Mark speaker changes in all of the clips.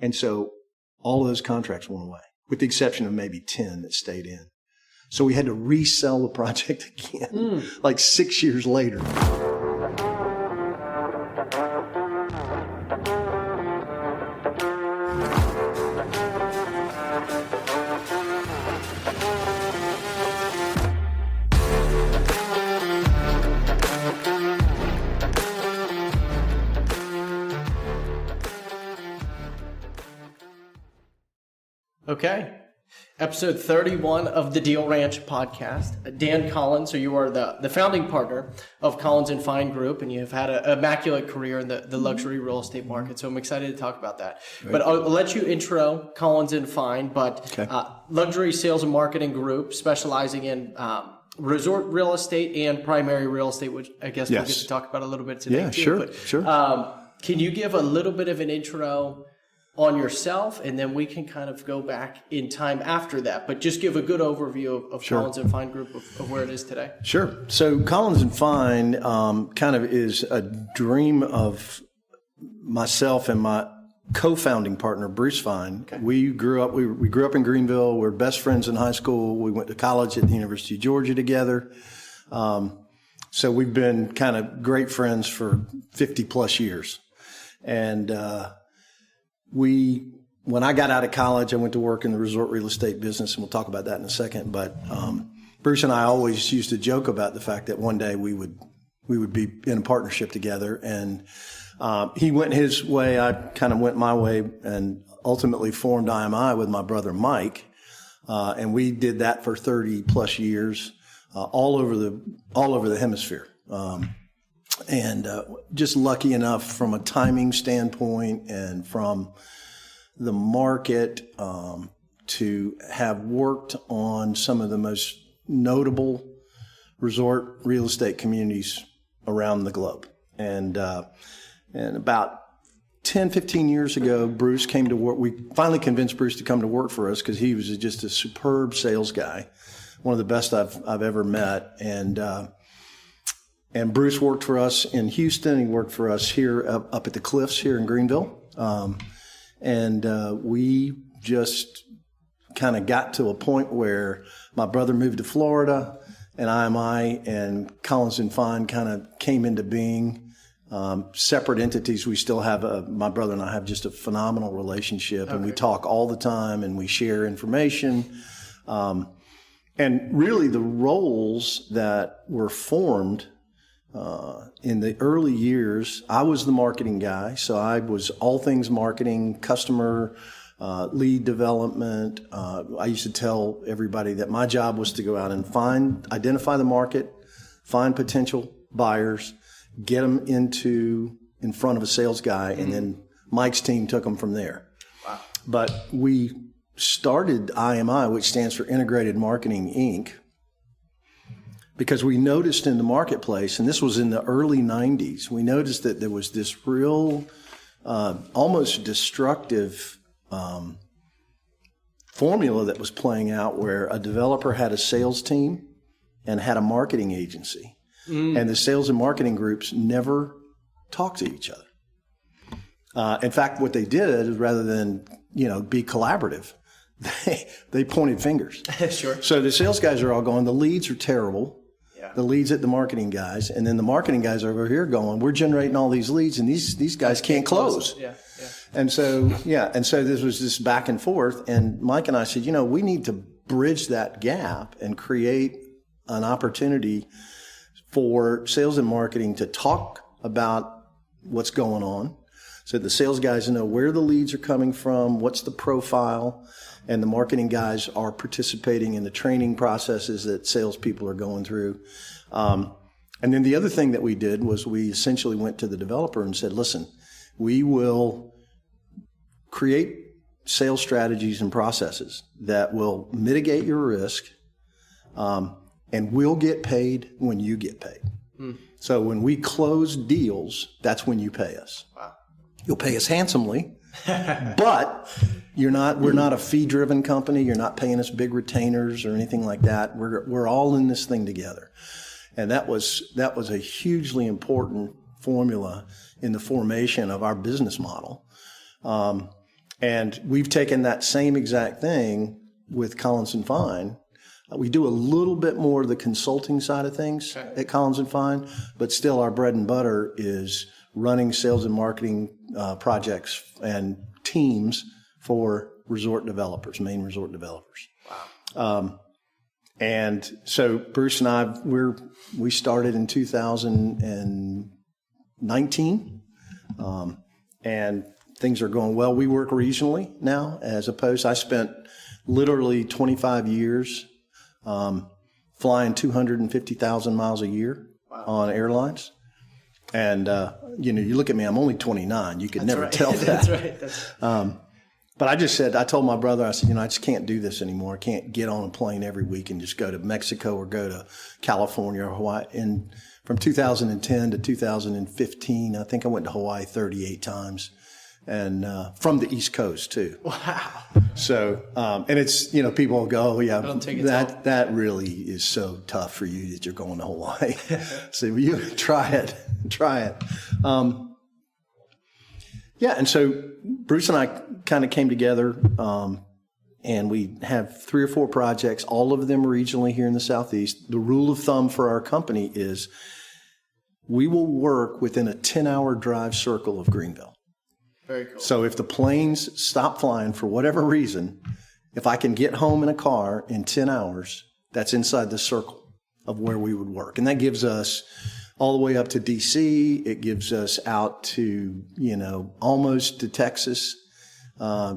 Speaker 1: And so all of those contracts went away, with the exception of maybe 10 that stayed in. So we had to resell the project again, like 6 years later.
Speaker 2: Okay. Episode 31 of the Deal Ranch podcast. Dan Collins, so you are the founding partner of Collins & Fine Group, and you've had an immaculate career in the luxury real estate market, so I'm excited to talk about that. Right. But I'll let you intro Collins & Fine, but okay. Luxury sales and marketing group specializing in resort real estate and primary real estate, which I guess we'll get to talk about a little bit today.
Speaker 1: Yeah, too. Sure.
Speaker 2: Can you give a little bit of an intro on yourself, and then we can kind of go back in time after that, but just give a good overview of
Speaker 1: Sure.
Speaker 2: Collins & Fine Group of where it is today.
Speaker 1: Sure. So Collins & Fine kind of is a dream of myself and my co-founding partner, Bruce Fine. Okay. We grew up in Greenville. We were best friends in high school. We went to college at the University of Georgia together. So we've been kind of great friends for 50 plus years. And when I got out of college, I went to work in the resort real estate business, and we'll talk about that in a second. But Bruce and I always used to joke about the fact that one day we would be in a partnership together. And he went his way, I kind of went my way, and ultimately formed IMI with my brother Mike. And we did that for 30 plus years, all over the hemisphere. And just lucky enough from a timing standpoint and from the market to have worked on some of the most notable resort real estate communities around the globe. And about 10, 15 years ago, Bruce came to work. We finally convinced Bruce to come to work for us because he was just a superb sales guy, one of the best I've ever met. And Bruce worked for us in Houston. He worked for us here up at the Cliffs here in Greenville. We just kind of got to a point where my brother moved to Florida, and IMI and Collins & Fine kind of came into being. Separate entities. We still have my brother and I have just a phenomenal relationship, and we talk all the time, and we share information. And really the roles that were formed in the early years, I was the marketing guy, so I was all things marketing, customer, lead development. I used to tell everybody that my job was to go out and identify the market, find potential buyers, get them in front of a sales guy, and then Mike's team took them from there. Wow. But we started IMI, which stands for Integrated Marketing, Inc., because we noticed in the marketplace, and this was in the early 90s, we noticed that there was this real, almost destructive formula that was playing out where a developer had a sales team and had a marketing agency. And the sales and marketing groups never talked to each other. In fact, what they did is rather than, be collaborative, they pointed fingers.
Speaker 2: Sure.
Speaker 1: So the sales guys are all going, the leads are terrible. Yeah. The leads at the marketing guys, and then the marketing guys are over here going, we're generating all these leads, and these guys can't close.
Speaker 2: Yeah.
Speaker 1: And so this was this back and forth, and Mike and I said, we need to bridge that gap and create an opportunity for sales and marketing to talk about what's going on, so the sales guys know where the leads are coming from, what's the profile, and the marketing guys are participating in the training processes that salespeople are going through. And then the other thing that we did was we essentially went to the developer and said, listen, we will create sales strategies and processes that will mitigate your risk, and we'll get paid when you get paid. So when we close deals, that's when you pay us. Wow. You'll pay us handsomely, but we're not a fee-driven company. You're not paying us big retainers or anything like that. We're all in this thing together. And that was a hugely important formula in the formation of our business model. And we've taken that same exact thing with Collins and Fine. We do a little bit more of the consulting side of things at Collins and Fine, but still our bread and butter is running sales and marketing projects and teams for resort developers, main resort developers. Wow. And so Bruce and I, we started in 2019, and things are going well. We work regionally now, as opposed, I spent literally 25 years flying 250,000 miles a year on airlines. And, you look at me, I'm only 29. You could never tell that.
Speaker 2: That's right.
Speaker 1: But I told my brother, I said, I just can't do this anymore. I can't get on a plane every week and just go to Mexico or go to California or Hawaii. And from 2010 to 2015, I think I went to Hawaii 38 times. And from the East Coast, too.
Speaker 2: Wow.
Speaker 1: So, and it's, people go, oh, yeah, that really is so tough for you that you're going to Hawaii. So you try it. Yeah, and so Bruce and I kind of came together, and we have 3 or 4 projects, all of them regionally here in the Southeast. The rule of thumb for our company is we will work within a 10-hour drive circle of Greenville.
Speaker 2: Very cool.
Speaker 1: So if the planes stop flying for whatever reason, if I can get home in a car in 10 hours, that's inside the circle of where we would work. And that gives us all the way up to D.C. It gives us out to, almost to Texas.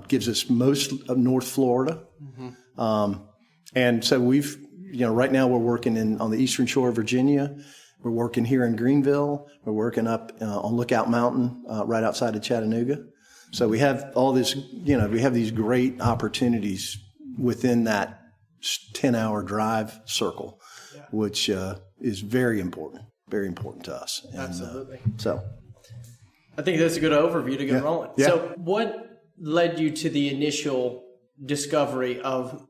Speaker 1: Gives us most of North Florida. Mm-hmm. And so we've, right now we're working on the eastern shore of Virginia. We're working here in Greenville. We're working up on Lookout Mountain, right outside of Chattanooga. So we have all this, we have these great opportunities within that 10-hour drive circle, which is very important to us. And,
Speaker 2: absolutely.
Speaker 1: So
Speaker 2: I think that's a good overview to get rolling.
Speaker 1: Yeah.
Speaker 2: So what led you to the initial discovery of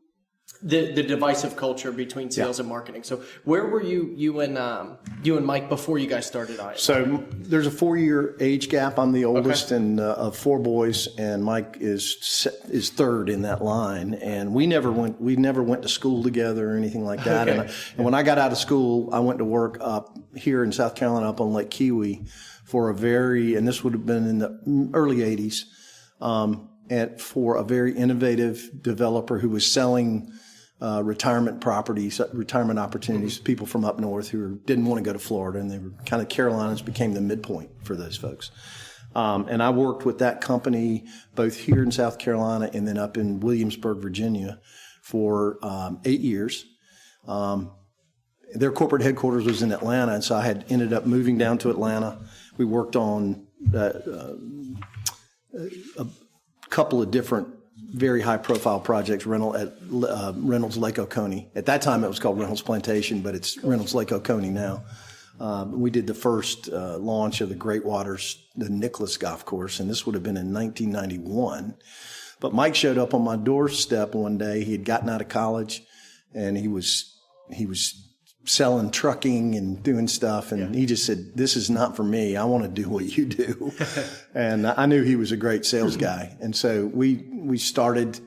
Speaker 2: the divisive culture between sales and marketing? So where were you and Mike before you guys started IMI?
Speaker 1: So there's a 4-year age gap. I'm the oldest of 4 boys, and Mike is third in that line. And we never went to school together or anything like that.
Speaker 2: Okay.
Speaker 1: And when I got out of school, I went to work up here in South Carolina, up on Lake Kiwi, and this would have been in the early 80s, for a very innovative developer who was selling retirement properties, retirement opportunities to people from up north who didn't want to go to Florida, and they were kind of Carolinas became the midpoint for those folks. And I worked with that company both here in South Carolina and then up in Williamsburg, Virginia for 8 years. Their corporate headquarters was in Atlanta, and so I had ended up moving down to Atlanta. We worked on a couple of different very high-profile projects, Reynolds Lake Oconee. At that time, it was called Reynolds Plantation, but it's Reynolds Lake Oconee now. We did the first launch of the Great Waters, the Nicholas Golf Course, and this would have been in 1991. But Mike showed up on my doorstep one day. He had gotten out of college, and he was selling trucking and doing stuff, and he just said, "This is not for me. I want to do what you do." And I knew he was a great sales guy, and so we started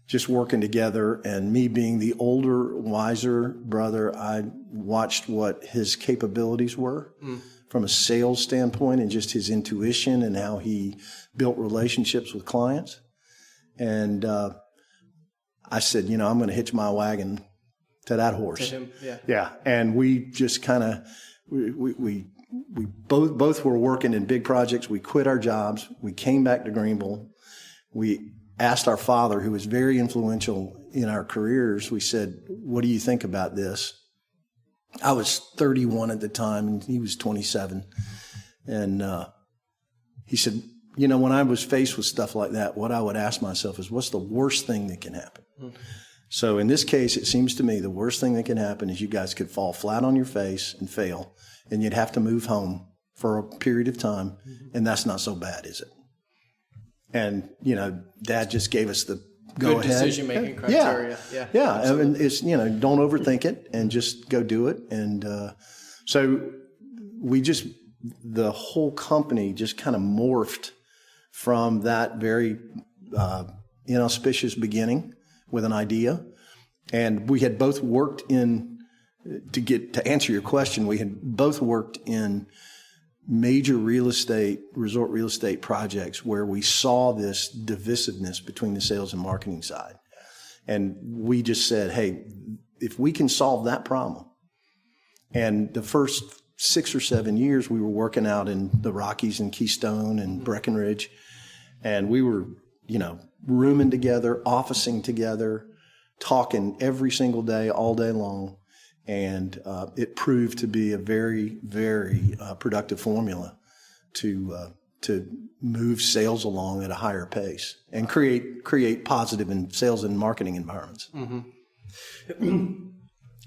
Speaker 1: just working together. And me being the older, wiser brother, I watched what his capabilities were from a sales standpoint, and just his intuition and how he built relationships with clients. And I said, I'm going to hitch my wagon to that horse. Yeah. And we just kind of, we both were working in big projects. We quit our jobs. We came back to Greenville. We asked our father, who was very influential in our careers, we said, "What do you think about this?" I was 31 at the time, and he was 27. And he said, when I was faced with stuff like that, what I would ask myself is, what's the worst thing that can happen? So in this case, it seems to me the worst thing that can happen is you guys could fall flat on your face and fail, and you'd have to move home for a period of time, and that's not so bad, is it? And, Dad just gave us the go ahead.
Speaker 2: Good decision-making criteria.
Speaker 1: Yeah. I mean, it's, don't overthink it and just go do it. And so the whole company just kind of morphed from that very inauspicious beginning with an idea. And we had both worked to answer your question, we had both worked in major resort real estate projects where we saw this divisiveness between the sales and marketing side. And we just said, hey, if we can solve that problem. And the first 6 or 7 years we were working out in the Rockies and Keystone and Breckenridge. And we were, rooming together, officing together, talking every single day, all day long. And it proved to be a very, very productive formula to move sales along at a higher pace and create positive sales and marketing environments.
Speaker 2: Mm-hmm.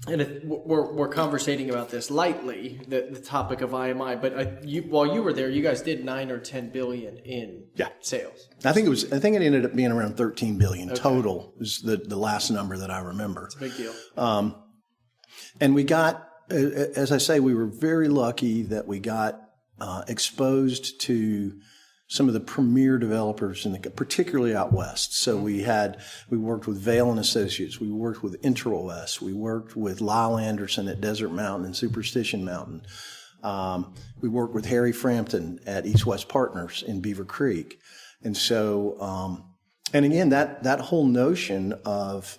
Speaker 2: And we're conversating about this lightly, the topic of IMI. But while you were there, you guys did 9 or 10 billion in sales. I think
Speaker 1: it ended up being around 13 billion total. Is the last number that I remember.
Speaker 2: It's a big deal.
Speaker 1: And we got, as I say, we were very lucky that we got exposed to some of the premier developers, particularly out west. So we worked with Vail and Associates, we worked with InterOS, we worked with Lyle Anderson at Desert Mountain and Superstition Mountain. We worked with Harry Frampton at East West Partners in Beaver Creek. And so, and again, that whole notion of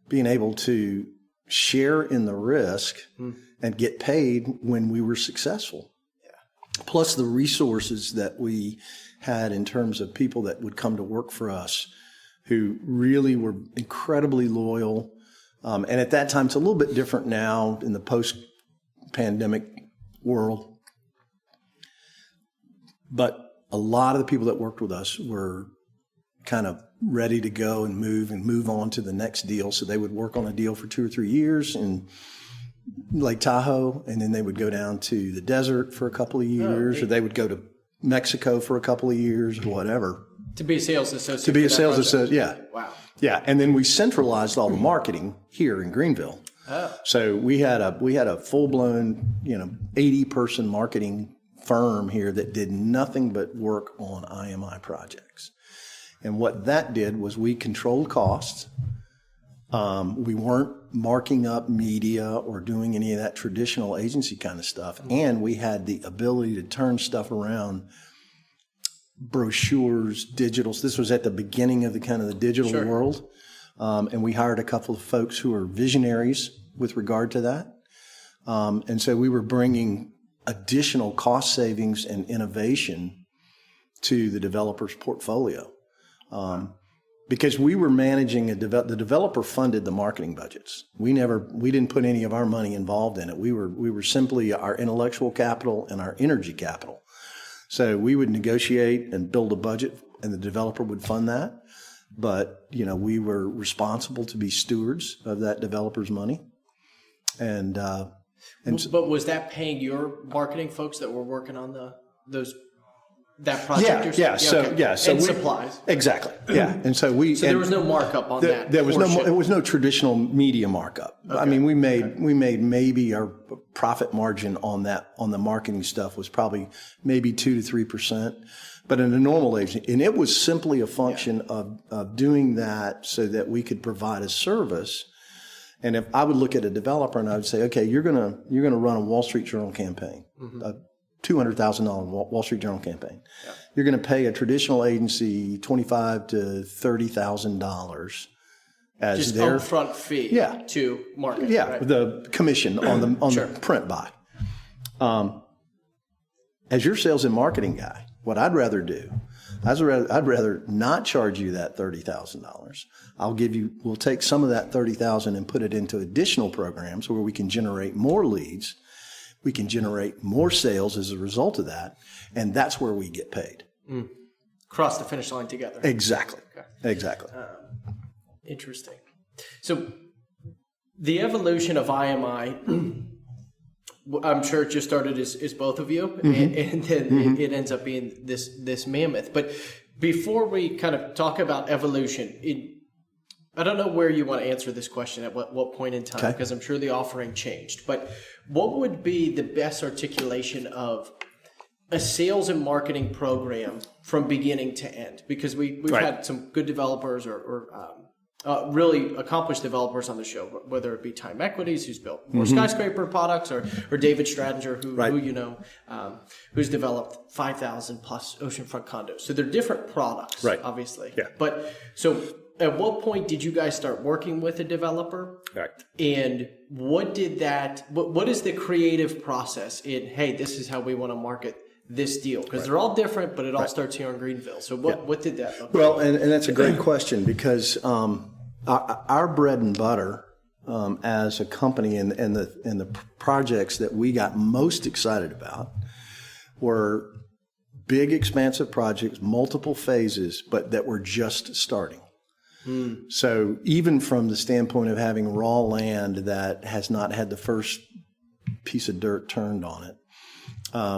Speaker 1: being able to share in the risk and get paid when we were successful. Yeah. Plus the resources that we had in terms of people that would come to work for us who really were incredibly loyal. And at that time, it's a little bit different now in the post-pandemic world. But a lot of the people that worked with us were kind of ready to go and move on to the next deal. So they would work on a deal for 2 or 3 years in Lake Tahoe, and then they would go down to the desert for a couple of years, or they would go to Mexico for a couple of years, or whatever.
Speaker 2: To be a sales associate.
Speaker 1: To be a sales associate, yeah.
Speaker 2: Wow.
Speaker 1: Yeah, and then we centralized all the marketing here in Greenville.
Speaker 2: Oh.
Speaker 1: So we had a full-blown, 80-person marketing firm here that did nothing but work on IMI projects. And what that did was we controlled costs. We weren't marking up media or doing any of that traditional agency kind of stuff. And we had the ability to turn stuff around, brochures, digitals. This was at the beginning of the digital world. And we hired a couple of folks who are visionaries with regard to that. And so we were bringing additional cost savings and innovation to the developer's portfolio. Because we were managing the developer funded the marketing budgets. We didn't put any of our money involved in it. We were simply our intellectual capital and our energy capital. So we would negotiate and build a budget, and the developer would fund that. But we were responsible to be stewards of that developer's money. And
Speaker 2: but was that paying your marketing folks that were working on that project?
Speaker 1: So
Speaker 2: and supplies.
Speaker 1: Exactly. Yeah. And so
Speaker 2: there was no markup on that.
Speaker 1: There was no traditional media markup. Okay. I mean, we made maybe our profit margin on the marketing stuff was probably maybe 2 to 3%. But in a normal agency, and it was simply a function of doing that so that we could provide a service. And if I would look at a developer and I would say, okay, you're gonna run a Wall Street Journal campaign, a $200,000 Wall Street Journal campaign. Yeah. You're going to pay a traditional agency $25,000 to $30,000 as
Speaker 2: just
Speaker 1: their
Speaker 2: upfront fee to market.
Speaker 1: Yeah,
Speaker 2: right?
Speaker 1: The commission on the print buy. As your sales and marketing guy, what I'd rather do, I'd rather not charge you that $30,000. We'll take some of that $30,000 and put it into additional programs where we can generate more leads. We can generate more sales as a result of that, and that's where we get paid.
Speaker 2: Cross the finish line together.
Speaker 1: Exactly.
Speaker 2: Okay.
Speaker 1: Exactly.
Speaker 2: Interesting. So the evolution of IMI, I'm sure it just started as both of you, and then it ends up being this mammoth. But before we kind of talk about evolution, I don't know where you want to answer this question at what point in time, because I'm sure the offering changed. But what would be the best articulation of a sales and marketing program from beginning to end? Because we've had some good developers or really accomplished developers on the show, whether it be Time Equities, who's built more skyscraper products, or David Stradinger, who you know, who's developed 5,000 plus oceanfront condos. So they're different products, obviously.
Speaker 3: Yeah.
Speaker 2: But so at what point did you guys start working with a developer?
Speaker 3: Correct.
Speaker 2: And what did that, what is the creative process in, hey, this is how we want to market this deal? Because they're all different, but it all starts here in Greenville. So what did that look like?
Speaker 1: Well, and that's a great question, because our bread and butter as a company and the projects that we got most excited about were big, expansive projects, multiple phases, but that were just starting. So even from the standpoint of having raw land that has not had the first piece of dirt turned on it,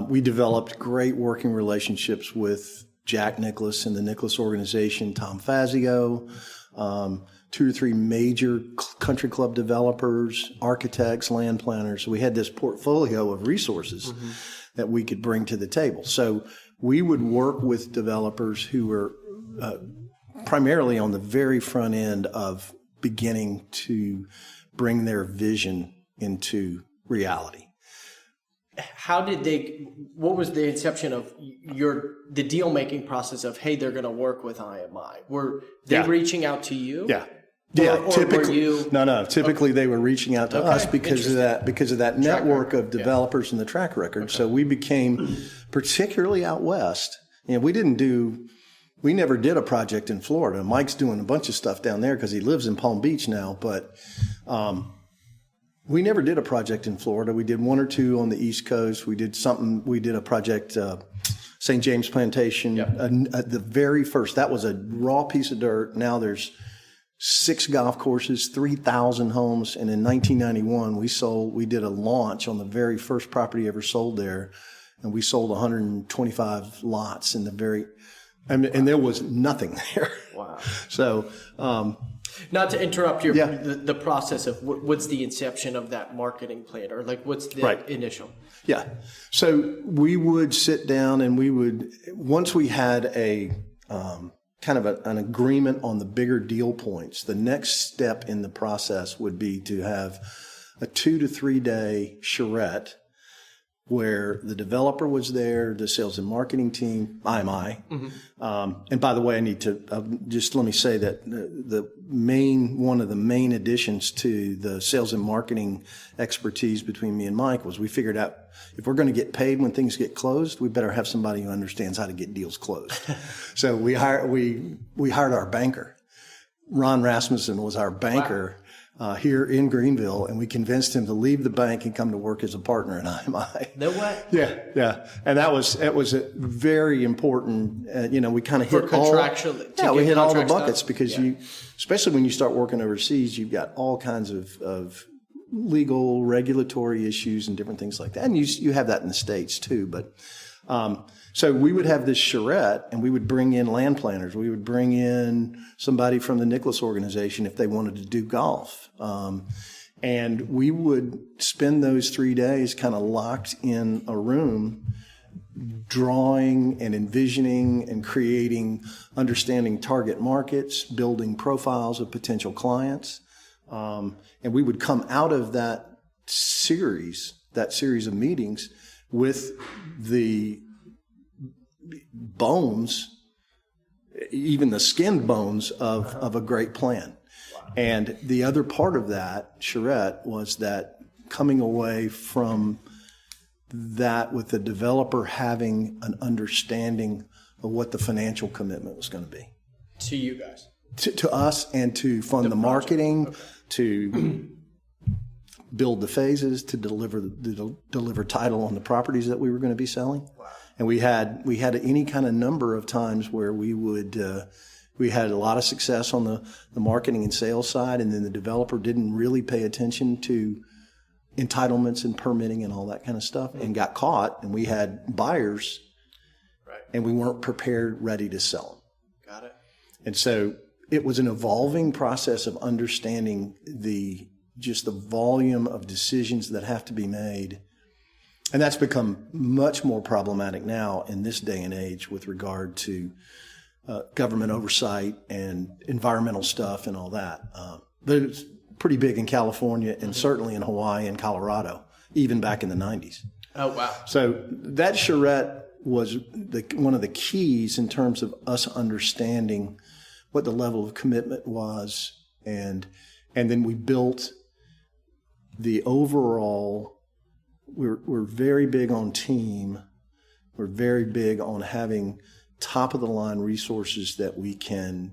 Speaker 1: we developed great working relationships with Jack Nicklaus and the Nicklaus organization, Tom Fazio, 2 or 3 major country club developers, architects, land planners. We had this portfolio of resources that we could bring to the table. So we would work with developers who were primarily on the very front end of beginning to bring their vision into reality.
Speaker 2: How did what was the inception of the deal making process of, hey, they're going to work with IMI? Were they reaching out to you?
Speaker 1: Yeah.
Speaker 2: Or
Speaker 1: typically,
Speaker 2: were you?
Speaker 1: No. Typically, they were reaching out to us because of that network of developers and the track record. Okay. So we became, particularly out west. You know, we never did a project in Florida. Mike's doing a bunch of stuff down there because he lives in Palm Beach now. But we never did a project in Florida. We did 1 or 2 on the East Coast. We did a project, St. James Plantation, the very first. That was a raw piece of dirt. Now there's 6 golf courses, 3,000 homes. And in 1991, we did a launch on the very first property ever sold there. And we sold 125 lots in and there was nothing there.
Speaker 2: Wow.
Speaker 1: So,
Speaker 2: not to interrupt the process of what's the inception of that marketing plan, or like what's the initial?
Speaker 1: Yeah. So we would sit down and once we had a kind of an agreement on the bigger deal points, the next step in the process would be to have a 2 to 3 day charrette where the developer was there, the sales and marketing team, IMI. And by the way, I need to just let me say that one of the main additions to the sales and marketing expertise between me and Mike was we figured out if we're going to get paid when things get closed, we better have somebody who understands how to get deals closed. So we hired our banker. Ron Rasmussen was our banker. Here in Greenville, and we convinced him to leave the bank and come to work as a partner in IMI.
Speaker 2: No way.
Speaker 1: Yeah, and it was a very important. We kind of hit
Speaker 2: we
Speaker 1: hit all the buckets because especially when you start working overseas, you've got all kinds of legal, regulatory issues and different things like that, and you have that in the States too. But so we would have this charrette, and we would bring in land planners. We would bring in somebody from the Nicklaus organization if they wanted to do golf. And we would spend those 3 days kind of locked in a room, drawing and envisioning and creating, understanding target markets, building profiles of potential clients. And we would come out of that series of meetings with the bones, even the skinned bones of a great plan. Wow. And the other part of that charrette was that coming away from that with the developer having an understanding of what the financial commitment was going to be.
Speaker 2: To you guys.
Speaker 1: To us, and to fund the marketing, to build the phases, to deliver title on the properties that we were going to be selling. Wow. And we had any kind of number of times where we had a lot of success on the marketing and sales side, and then the developer didn't really pay attention to entitlements and permitting and all that kind of stuff, and got caught, and we had buyers, and we weren't prepared, ready to sell them.
Speaker 2: Got it.
Speaker 1: And so it was an evolving process of understanding the volume of decisions that have to be made And that's become much more problematic now in this day and age with regard to government oversight and environmental stuff and all that. But it's pretty big in California and certainly in Hawaii and Colorado, even back in the 90s.
Speaker 2: Oh, wow.
Speaker 1: So that charrette was one of the keys in terms of us understanding what the level of commitment was. And then we built the overall, we're very big on team. We're very big on having top of the line resources that we can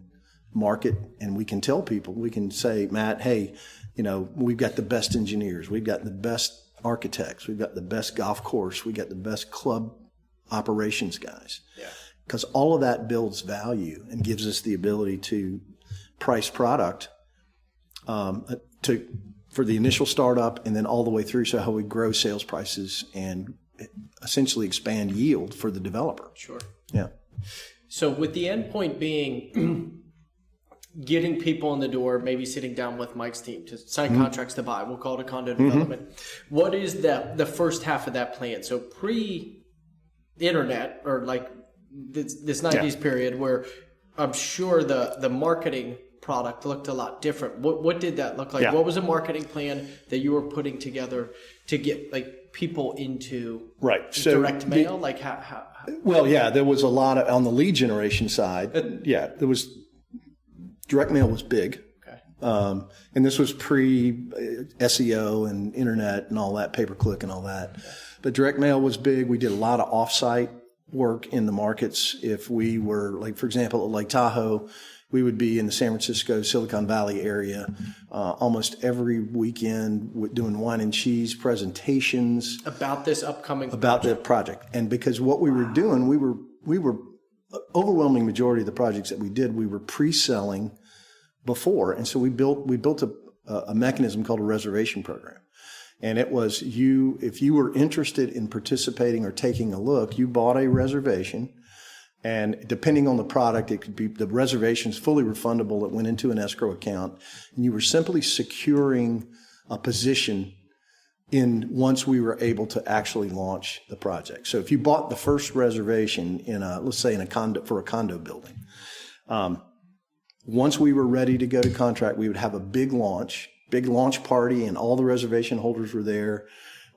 Speaker 1: market and we can tell people. We can say, Matt, hey, we've got the best engineers. We've got the best architects. We've got the best golf course. We got the best club operations guys. Yeah. Because all of that builds value and gives us the ability to price product for the initial startup and then all the way through. So how we grow sales prices and essentially expand yield for the developer.
Speaker 2: Sure.
Speaker 1: Yeah.
Speaker 2: So with the end point being getting people in the door, maybe sitting down with Mike's team to sign contracts to buy, we'll call it a condo development. What is the first half of that plan? So pre-internet or like this 90s period where I'm sure the marketing product looked a lot different. What did that look like? Yeah. What was a marketing plan that you were putting together to get like people into direct mail? How?
Speaker 1: Well, yeah, there was a lot on the lead generation side. There was direct mail was big. Okay. And this was pre SEO and internet and all that, pay-per-click and all that. Okay. But direct mail was big. We did a lot of off-site work in the markets. If we were, like, for example, at Lake Tahoe, we would be in the San Francisco, Silicon Valley area almost every weekend doing wine and cheese presentations.
Speaker 2: About this upcoming
Speaker 1: the project. And because what we were doing, we were overwhelming majority of the projects that we did, we were pre-selling before. And so we built a mechanism called a reservation program. And it was if you were interested in participating or taking a look, you bought a reservation. And depending on the product, it could be the reservation's fully refundable. It went into an escrow account, and you were simply securing a position once we were able to actually launch the project. So if you bought the first reservation let's say for a condo building, once we were ready to go to contract, we would have a big launch party, and all the reservation holders were there.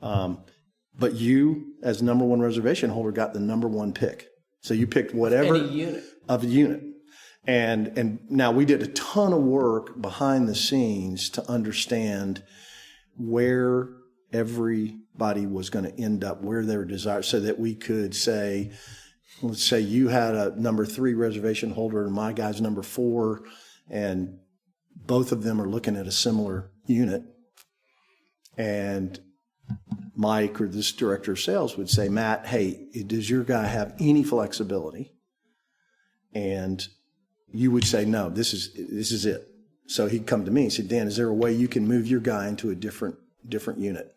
Speaker 1: But you, as number one reservation holder, got the number one pick. So you picked whatever of a unit. And now we did a ton of work behind the scenes to understand where everybody was going to end up, where their desire, so that we could say, let's say you had a number 3 reservation holder and my guy's number 4, and both of them are looking at a similar unit. And Mike or this director of sales would say, Matt, hey, does your guy have any flexibility? And you would say, no, this is it. So he'd come to me and say, Dan, is there a way you can move your guy into a different unit?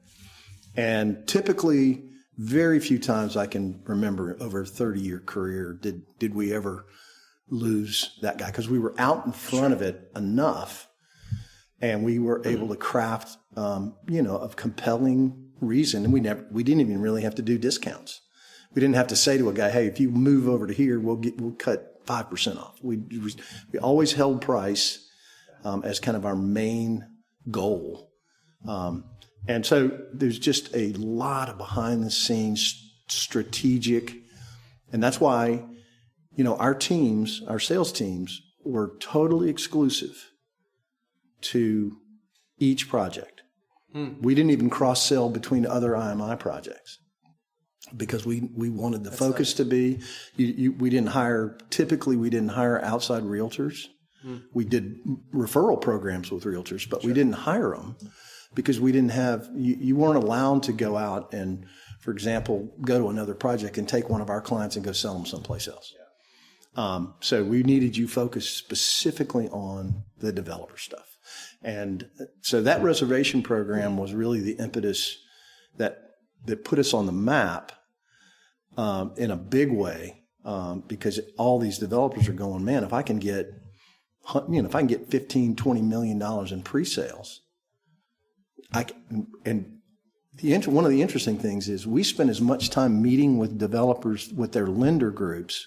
Speaker 1: And typically, very few times I can remember over a 30-year career did we ever lose that guy, because we were out in front of it enough, and we were able to craft a compelling reason, and we didn't even really have to do discounts. We didn't have to say to a guy, hey, if you move over to here, we'll cut 5% off. We always held price as kind of our main goal. And so there's just a lot of behind the scenes strategic, and that's why our sales teams were totally exclusive to each project. We didn't even cross-sell between other IMI projects because we wanted the focus to be, we didn't hire outside realtors. We did referral programs with realtors, but we didn't hire them because we didn't have, you weren't allowed to go out and, for example, go to another project and take one of our clients and go sell them someplace else. So we needed you focused specifically on the developer stuff. And so that reservation program was really the impetus that put us on the map in a big way, because all these developers are going, man, if I can get $15-20 million in pre-sales, and one of the interesting things is we spend as much time meeting with developers with their lender groups,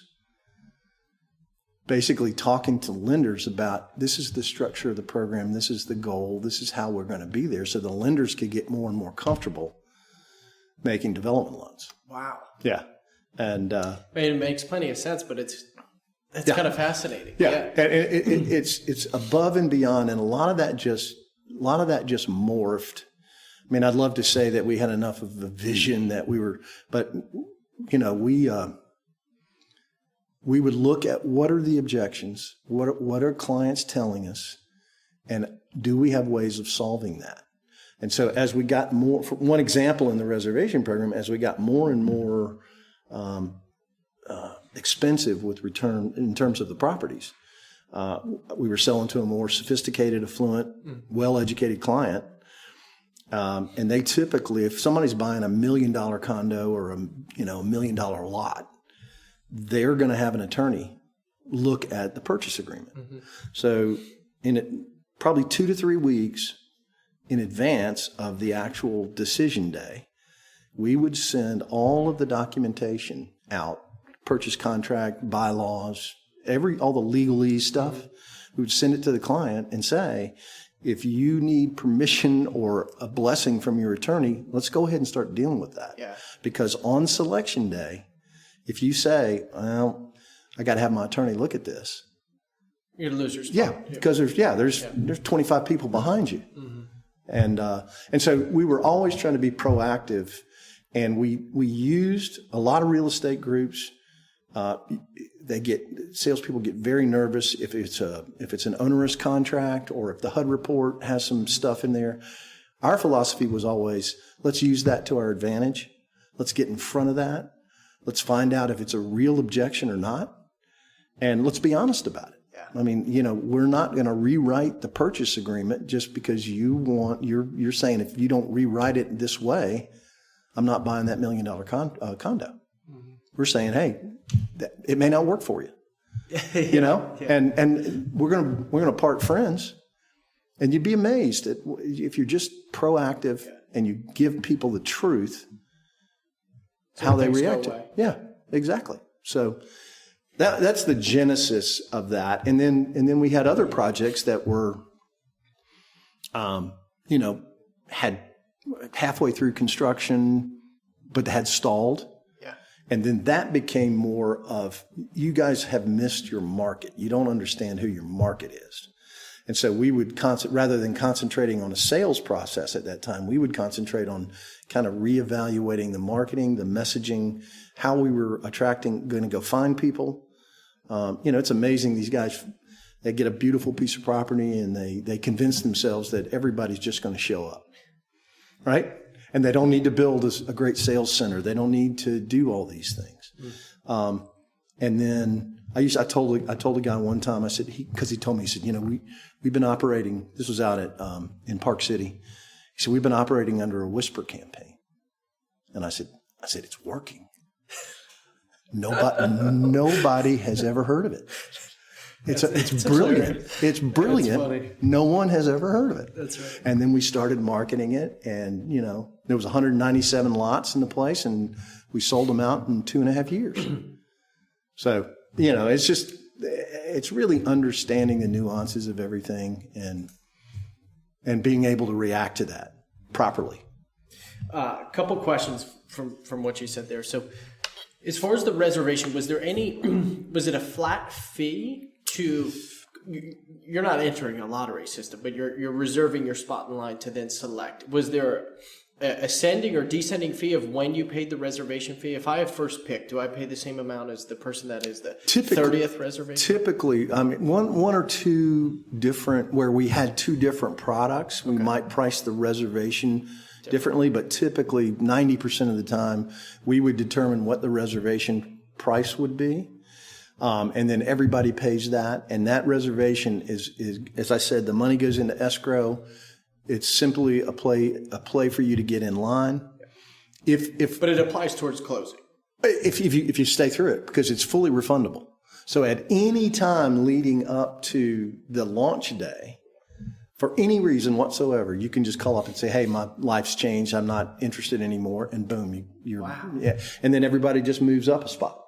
Speaker 1: basically talking to lenders about this is the structure of the program, this is the goal, this is how we're going to be there, so the lenders could get more and more comfortable making development loans.
Speaker 2: Wow.
Speaker 1: Yeah. And
Speaker 2: it makes plenty of sense, but it's kind of fascinating.
Speaker 1: Yeah. And it's above and beyond, and a lot of that just morphed. I mean, I'd love to say that we had enough of a vision that we were, but we would look at what are the objections, what are clients telling us, and do we have ways of solving that? And so as we got more, for one example in the reservation program, as we got more and more expensive with return in terms of the properties, we were selling to a more sophisticated, affluent, well-educated client. And they typically, if somebody's buying $1 million condo or $1 million lot, they're going to have an attorney look at the purchase agreement. Mm-hmm. So probably 2 to 3 weeks in advance of the actual decision day, we would send all of the documentation out, purchase contract, bylaws, all the legalese stuff. Mm-hmm. We would send it to the client and say, if you need permission or a blessing from your attorney, let's go ahead and start dealing with that. Yeah. Because on selection day, if you say, well, I got to have my attorney look at this,
Speaker 2: you're going to lose your spot.
Speaker 1: Yeah, because there's 25 people behind you. Mm-hmm. And so we were always trying to be proactive, and we used a lot of real estate groups. Salespeople get very nervous if it's an onerous contract or if the HUD report has some stuff in there. Our philosophy was always, let's use that to our advantage. Let's get in front of that. Let's find out if it's a real objection or not, and let's be honest about it. Yeah. I mean, we're not going to rewrite the purchase agreement just because you're saying if you don't rewrite it this way, I'm not buying that $1 million condo. Mm-hmm. We're saying, hey, it may not work for you, Yeah. and we're gonna part friends, and you'd be amazed if you're just proactive and you give people the truth, how they react to it. Yeah, exactly. So that's the genesis of that, and then we had other projects that were, had halfway through construction, but had stalled. And then that became more of, you guys have missed your market. You don't understand who your market is. And so we would rather than concentrating on a sales process at that time, we would concentrate on kind of reevaluating the marketing, the messaging, how we were going to go find people. It's amazing. These guys, they get a beautiful piece of property and they convince themselves that everybody's just going to show up, right? And they don't need to build a great sales center. They don't need to do all these things. Mm. And then I told a guy one time, I said, because he told me, he said, we've been operating, this was out at, in Park City. He said, we've been operating under a whisper campaign. And I said, it's working. Nobody has ever heard of it. It's brilliant. It's brilliant. No one has ever heard of it. That's right. And then we started marketing it, and there was 197 lots in the place, and we sold them out in 2.5 years. So it's really understanding the nuances of everything and being able to react to that properly.
Speaker 2: A couple questions from what you said there. So, as far as the reservation, was it a flat fee? You're not entering a lottery system, but you're reserving your spot in line to then select. Was there a ascending or descending fee of when you paid the reservation fee? If I have first pick, do I pay the same amount as the person that is the 30th reservation? Typically,
Speaker 1: I mean, one or two different, where we had two different products, we might price the reservation differently, but typically 90% of the time we would determine what the reservation price would be. And then everybody pays that, and that reservation is, as I said, the money goes into escrow. It's simply a play for you to get in line. But it applies towards closing. If you stay through it, because it's fully refundable. So at any time leading up to the launch day, for any reason whatsoever, you can just call up and say, hey, my life's changed. I'm not interested anymore. And boom, you're,
Speaker 2: wow.
Speaker 1: Yeah. And then everybody just moves up a spot.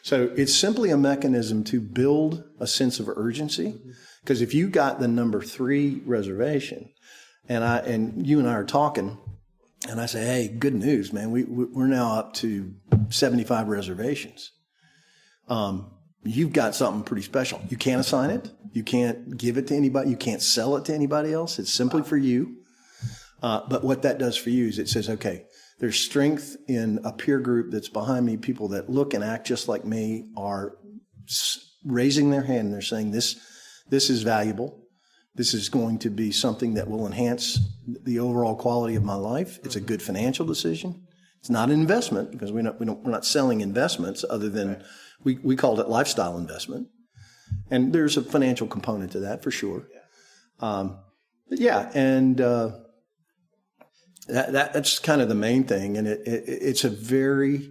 Speaker 1: So it's simply a mechanism to build a sense of urgency. Because if you got the number 3 reservation and you and I are talking and I say, hey, good news, man, we're now up to 75 reservations. You've got something pretty special. You can't assign it. You can't give it to anybody. You can't sell it to anybody else. It's simply for you. But what that does for you is it says, okay, there's strength in a peer group that's behind me. People that look and act just like me are raising their hand and they're saying, this is valuable. This is going to be something that will enhance the overall quality of my life. It's a good financial decision. It's not an investment because we're not selling investments other than we called it lifestyle investment. And there's a financial component to that for sure. But yeah, and that's kind of the main thing. And it's a very...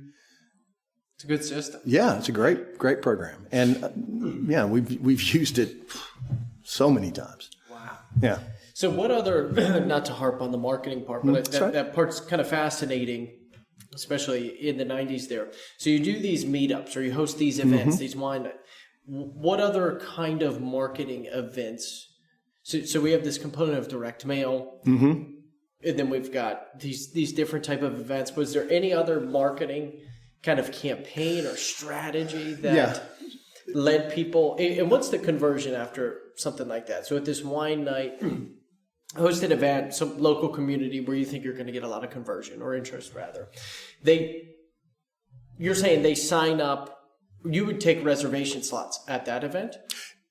Speaker 2: It's a good system.
Speaker 1: Yeah, it's a great program. And yeah, we've used it so many times.
Speaker 2: Wow.
Speaker 1: Yeah.
Speaker 2: So what other, not to harp on the marketing part, but that part's kind of fascinating, especially in the 90s there. So you do these meetups or you host these events, these wine nights. What other kind of marketing events? So we have this component of direct mail, and then we've got these different type of events. Was there any other marketing kind of campaign or strategy that led people? And what's the conversion after something like that? So at this wine night, hosted event, some local community where you think you're going to get a lot of conversion or interest rather, you're saying they sign up. You would take reservation slots at that event?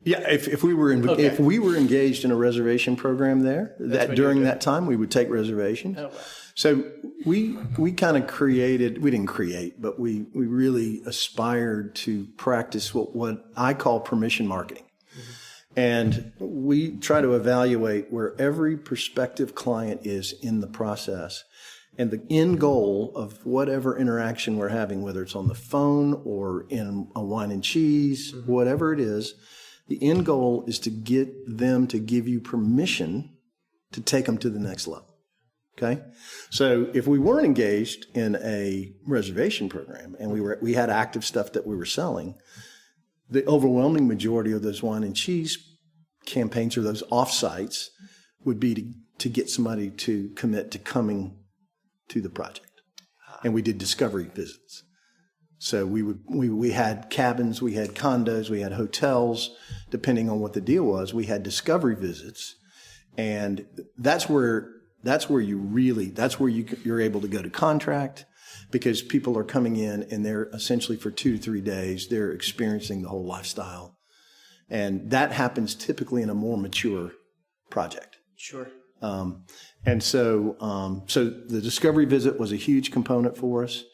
Speaker 1: Yeah, if we were if we were engaged in a reservation program there, that during that time we would take reservations.
Speaker 2: Oh, wow.
Speaker 1: So we kind of created, we didn't create, but we really aspired to practice what I call permission marketing. And we try to evaluate where every prospective client is in the process. And the end goal of whatever interaction we're having, whether it's on the phone or in a wine and cheese, whatever it is, the end goal is to get them to give you permission to take them to the next level. Okay? So if we weren't engaged in a reservation program and we had active stuff that we were selling, the overwhelming majority of those wine and cheese campaigns or those offsites would be to get somebody to commit to coming to the project. And we did discovery visits. So we had cabins, we had condos, we had hotels, depending on what the deal was. We had discovery visits, and that's where you're able to go to contract, because people are coming in and they're essentially for 2 to 3 days they're experiencing the whole lifestyle, and that happens typically in a more mature project.
Speaker 2: Sure.
Speaker 1: And so the discovery visit was a huge component for us.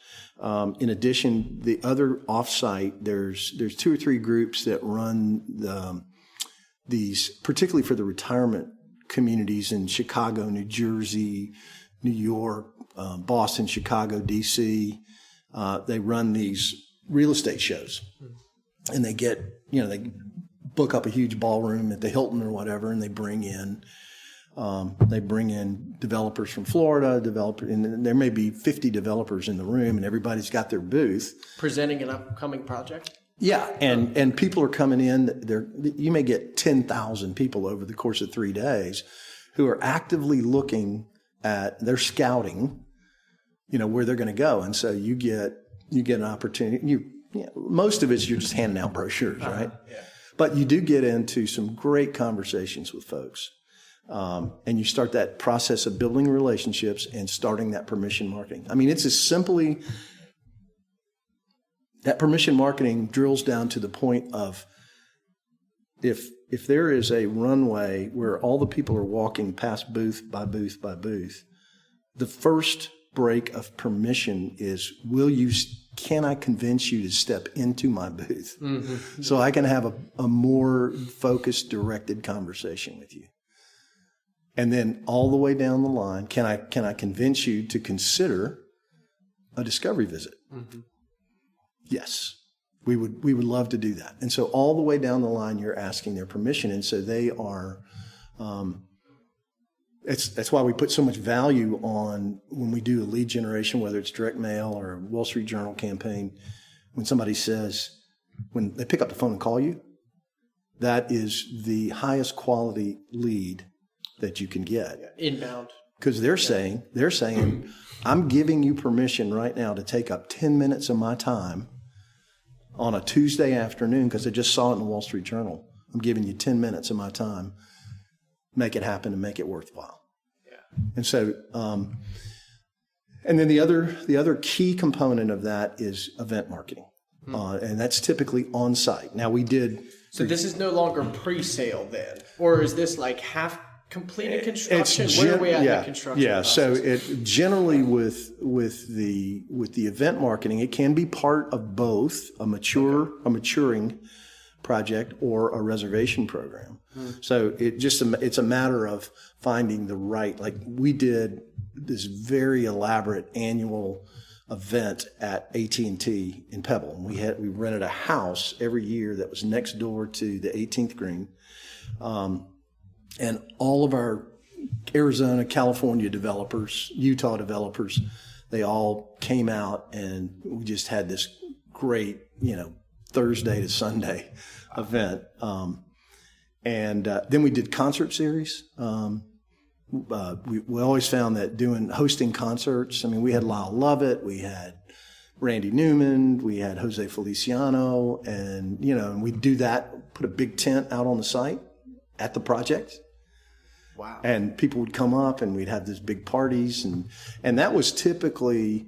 Speaker 1: In addition, the other offsite, there's 2 or 3 groups that run these, particularly for the retirement communities in Chicago, New Jersey, New York, Boston, Chicago, DC. They run these real estate shows, and they book up a huge ballroom at the Hilton or whatever, and they bring in developers from Florida, and there may be 50 developers in the room, and everybody's got their booth.
Speaker 2: Presenting an upcoming project? Yeah.
Speaker 1: And people are coming in. You may get 10,000 people over the course of 3 days who are actively looking they're scouting, where they're going to go. And so you get an opportunity. Most of it's you're just handing out brochures, right?
Speaker 2: Yeah.
Speaker 1: But you do get into some great conversations with folks. And you start that process of building relationships and starting that permission marketing. I mean, it's as simply, that permission marketing drills down to the point of if there is a runway where all the people are walking past booth by booth by booth, the first break of permission is, can I convince you to step into my booth so I can have a more focused, directed conversation with you? And then all the way down the line, can I convince you to consider a discovery visit? Yes, we would love to do that. And so all the way down the line, you're asking their permission, and so they are that's why we put so much value on when we do a lead generation, whether it's direct mail or a Wall Street Journal campaign. When somebody says, when they pick up the phone and call you, that is the highest quality lead that you can get.
Speaker 2: Inbound.
Speaker 1: Because they're saying, I'm giving you permission right now to take up 10 minutes of my time on a Tuesday afternoon, because I just saw it in the Wall Street Journal. I'm giving you 10 minutes of my time. Make it happen and make it worthwhile. Yeah. And so, and then the other key component of that is event marketing. And that's typically on site. Now we did.
Speaker 2: So this is no longer pre-sale then, or is this like half completed construction? Where are we at in the construction process?
Speaker 1: So it generally with the event marketing, it can be part of both a maturing project or a reservation program. So it's a matter of finding the right. Like we did this very elaborate annual event at AT&T in Pebble. And we rented a house every year that was next door to the 18th green. And all of our Arizona, California developers, Utah developers, they all came out, and we just had this great, Thursday to Sunday event. And then we did concert series. We always found that hosting concerts, we had Lyle Lovett, we had Randy Newman, we had Jose Feliciano, and we'd do that, put a big tent out on the site at the project.
Speaker 2: Wow.
Speaker 1: And people would come up and we'd have these big parties, and that was typically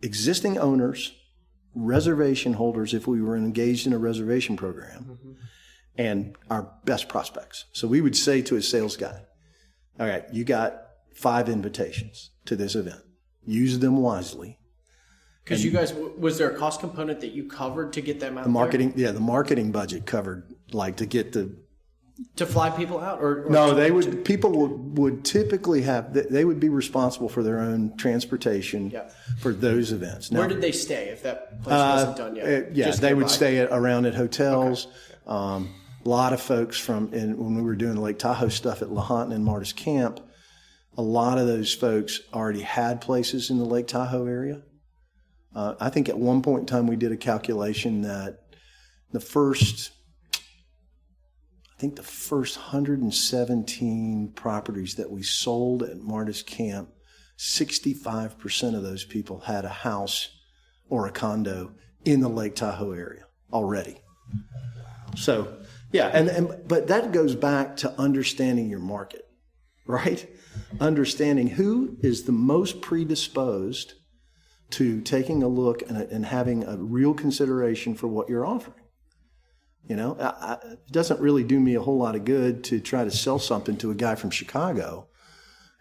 Speaker 1: existing owners, reservation holders if we were engaged in a reservation program, and our best prospects. So we would say to a sales guy, all right, you got 5 invitations to this event. Use them wisely.
Speaker 2: Because you guys, was there a cost component that you covered to get them out
Speaker 1: the marketing budget covered, like to get
Speaker 2: to fly people out, or
Speaker 1: no, people would typically they would be responsible for their own transportation for those events. Now,
Speaker 2: where did they stay if that place wasn't done yet?
Speaker 1: They would stay around at hotels. Okay. A lot of folks when we were doing Lake Tahoe stuff at Lahontan and Martis Camp, a lot of those folks already had places in the Lake Tahoe area. I think at one point in time we did a calculation that the first 117 properties that we sold at Martis Camp, 65% of those people had a house or a condo in the Lake Tahoe area already. So, but that goes back to understanding your market, right? Understanding who is the most predisposed to taking a look and having a real consideration for what you're offering. It doesn't really do me a whole lot of good to try to sell something to a guy from Chicago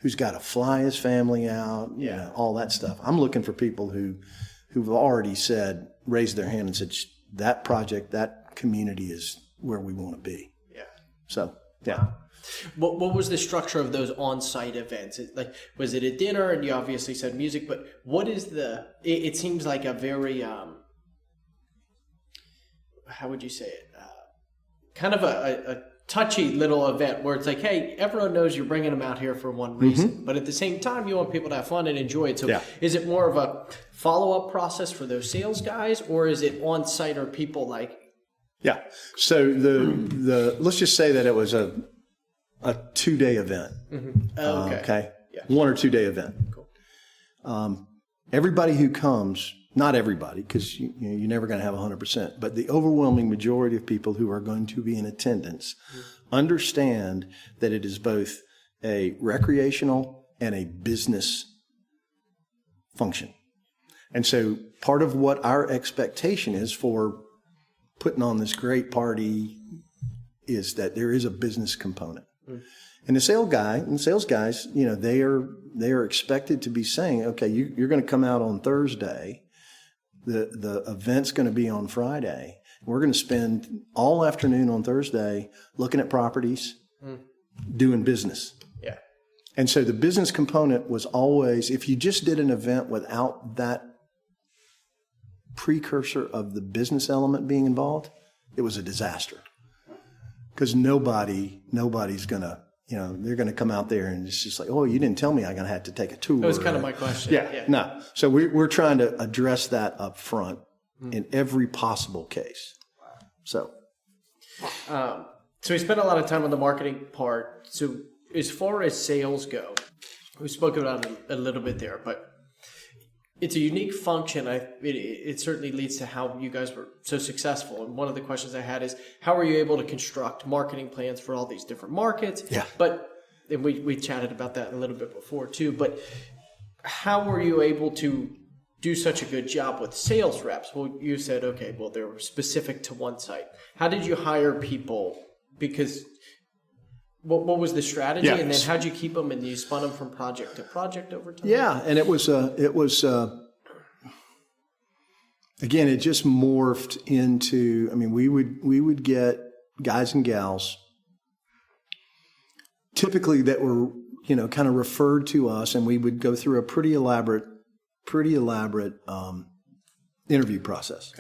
Speaker 1: who's got to fly his family out, all that stuff. I'm looking for people who've already raised their hand and said, that project, that community is where we want to be. Yeah. So, yeah.
Speaker 2: What was the structure of those on-site events? Was it a dinner? And you obviously said music, but what is it seems like a very, how would you say it? Kind of a touchy little event where it's like, hey, everyone knows you're bringing them out here for one reason, but at the same time, you want people to have fun and enjoy it. So is it more of a follow-up process for those sales guys, or is it on-site, or people like?
Speaker 1: Yeah. So let's just say that it was a 2-day event. Okay. Yeah. 1 or 2 day event. Cool. Everybody who comes, not everybody, because you're never going to have 100%, but the overwhelming majority of people who are going to be in attendance understand that it is both a recreational and a business function. And so part of what our expectation is for putting on this great party is that there is a business component. And the sales guys, they are expected to be saying, okay, you're going to come out on Thursday. The event's going to be on Friday. We're going to spend all afternoon on Thursday looking at properties, doing business. Yeah. And so the business component was always, if you just did an event without that precursor of the business element being involved, it was a disaster. Because nobody's going to, they're going to come out there and it's just like, oh, you didn't tell me I'm going to have to take a tour.
Speaker 2: That was kind of my question.
Speaker 1: Yeah. No. So we're trying to address that up front in every possible case. So
Speaker 2: we spent a lot of time on the marketing part. So as far as sales go, we spoke about it a little bit there, but it's a unique function. It certainly leads to how you guys were so successful. And one of the questions I had is, how were you able to construct marketing plans for all these different markets?
Speaker 1: Yeah.
Speaker 2: And we chatted about that a little bit before too. But how were you able to do such a good job with sales reps? Well, you said, okay, well, they were specific to one site. How did you hire people? Because what was the strategy, and then how'd you keep them, and you spun them from project to project over time?
Speaker 1: Yeah, and it was again, it just morphed into. I mean, we would get guys and gals, typically that were kind of referred to us, and we would go through a pretty elaborate interview process.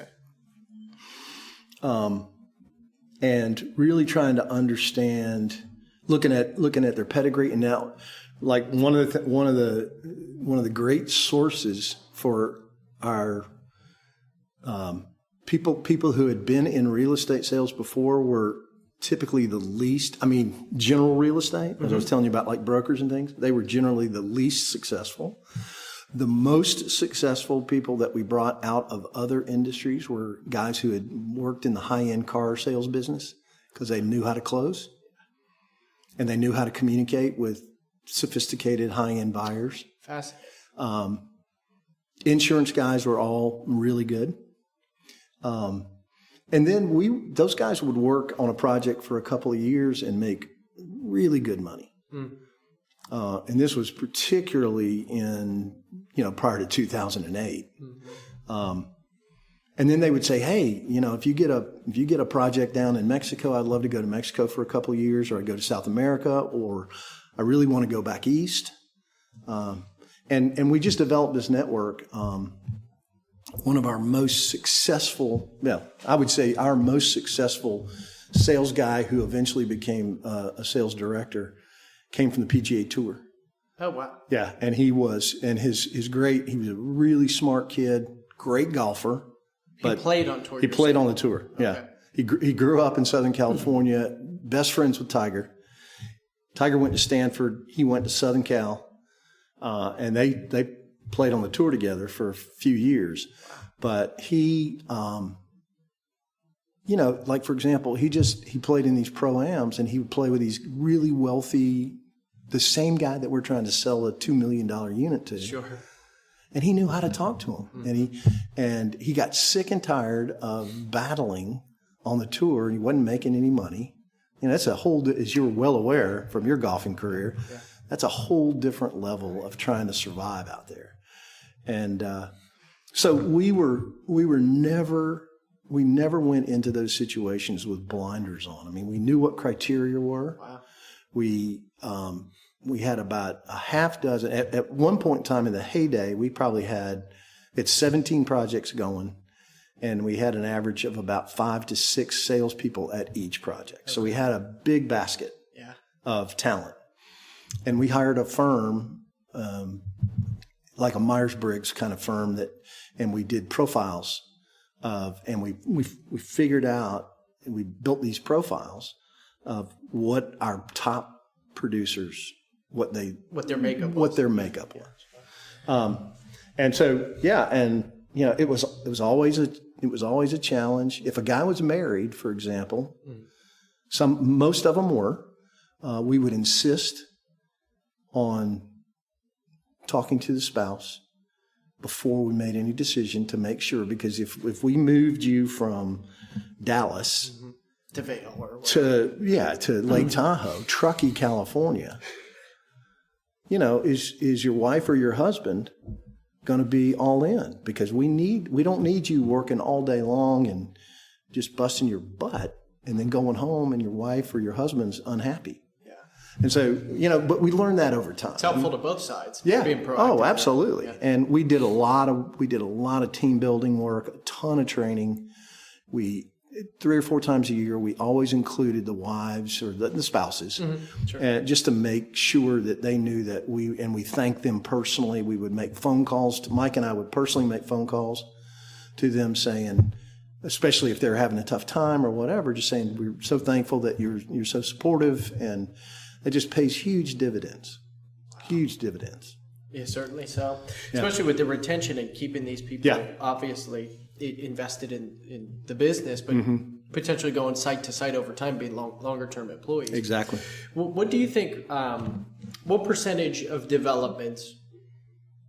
Speaker 2: Okay.
Speaker 1: And really trying to understand. Looking at their pedigree, and now, like one of the great sources for our people who had been in real estate sales before were typically the least. I mean, general real estate, as I was telling you about, like brokers and things. They were generally the least successful. The most successful people that we brought out of other industries were guys who had worked in the high-end car sales business because they knew how to close. And they knew how to communicate with sophisticated high-end buyers.
Speaker 2: Fascinating.
Speaker 1: Insurance guys were all really good. And then those guys would work on a project for a couple of years and make really good money. And this was particularly prior to 2008. And then they would say, hey, if you get a project down in Mexico, I'd love to go to Mexico for a couple of years, or I'd go to South America, or I really want to go back east. And we just developed this network. One of our most successful, I would say our most successful sales guy who eventually became a sales director came from the PGA Tour.
Speaker 2: Oh, wow.
Speaker 1: Yeah, and he was a really smart kid, great golfer.
Speaker 2: He played on tour.
Speaker 1: He played on the tour. Yeah, okay. He grew up in Southern California. Best friends with Tiger. Tiger went to Stanford. He went to Southern Cal, and they played on the tour together for a few years. But he, like for example, he played in these pro-ams, and he would play with these really wealthy, the same guy that we're trying to sell a $2 million unit to.
Speaker 2: Sure.
Speaker 1: And he knew how to talk to him. And he got sick and tired of battling on the tour, and he wasn't making any money. That's a whole, as you're well aware from your golfing career, that's a whole different level of trying to survive out there. And so we never went into those situations with blinders on. I mean, we knew what criteria were.
Speaker 2: Wow.
Speaker 1: We had about a half dozen. At one point in time in the heyday, we probably had 17 projects going, and we had an average of about 5 to 6 salespeople at each project. Okay. So we had a big basket of talent. And we hired a firm, like a Myers-Briggs kind of firm, and we did profiles and we figured out, and we built these profiles of what our top producers, what their makeup was. And so, it was always a challenge. If a guy was married, for example, most of them were, we would insist on talking to the spouse before we made any decision to make sure, because if we moved you from Dallas
Speaker 2: to Vail or
Speaker 1: to Lake Tahoe, Truckee, California, is your wife or your husband going to be all in? Because we don't need you working all day long and just busting your butt and then going home and your wife or your husband's unhappy.
Speaker 2: Yeah.
Speaker 1: And so, but we learned that over time.
Speaker 2: It's helpful to both sides.
Speaker 1: Yeah.
Speaker 2: Being proactive.
Speaker 1: Oh, absolutely.
Speaker 2: Yeah.
Speaker 1: And we did a lot of team building work, a ton of training. We 3 or 4 times a year, we always included the wives or the spouses, just to make sure that they knew that we thanked them personally. We would make phone calls. Mike and I would personally make phone calls to them saying, especially if they're having a tough time or whatever, just saying, we're so thankful that you're so supportive, and it just pays huge dividends. Huge dividends.
Speaker 2: Yeah, certainly so. Especially with the retention and keeping these people obviously invested in the business, but potentially going site to site over time, being longer term employees.
Speaker 1: Exactly.
Speaker 2: What do you think, what percentage of developments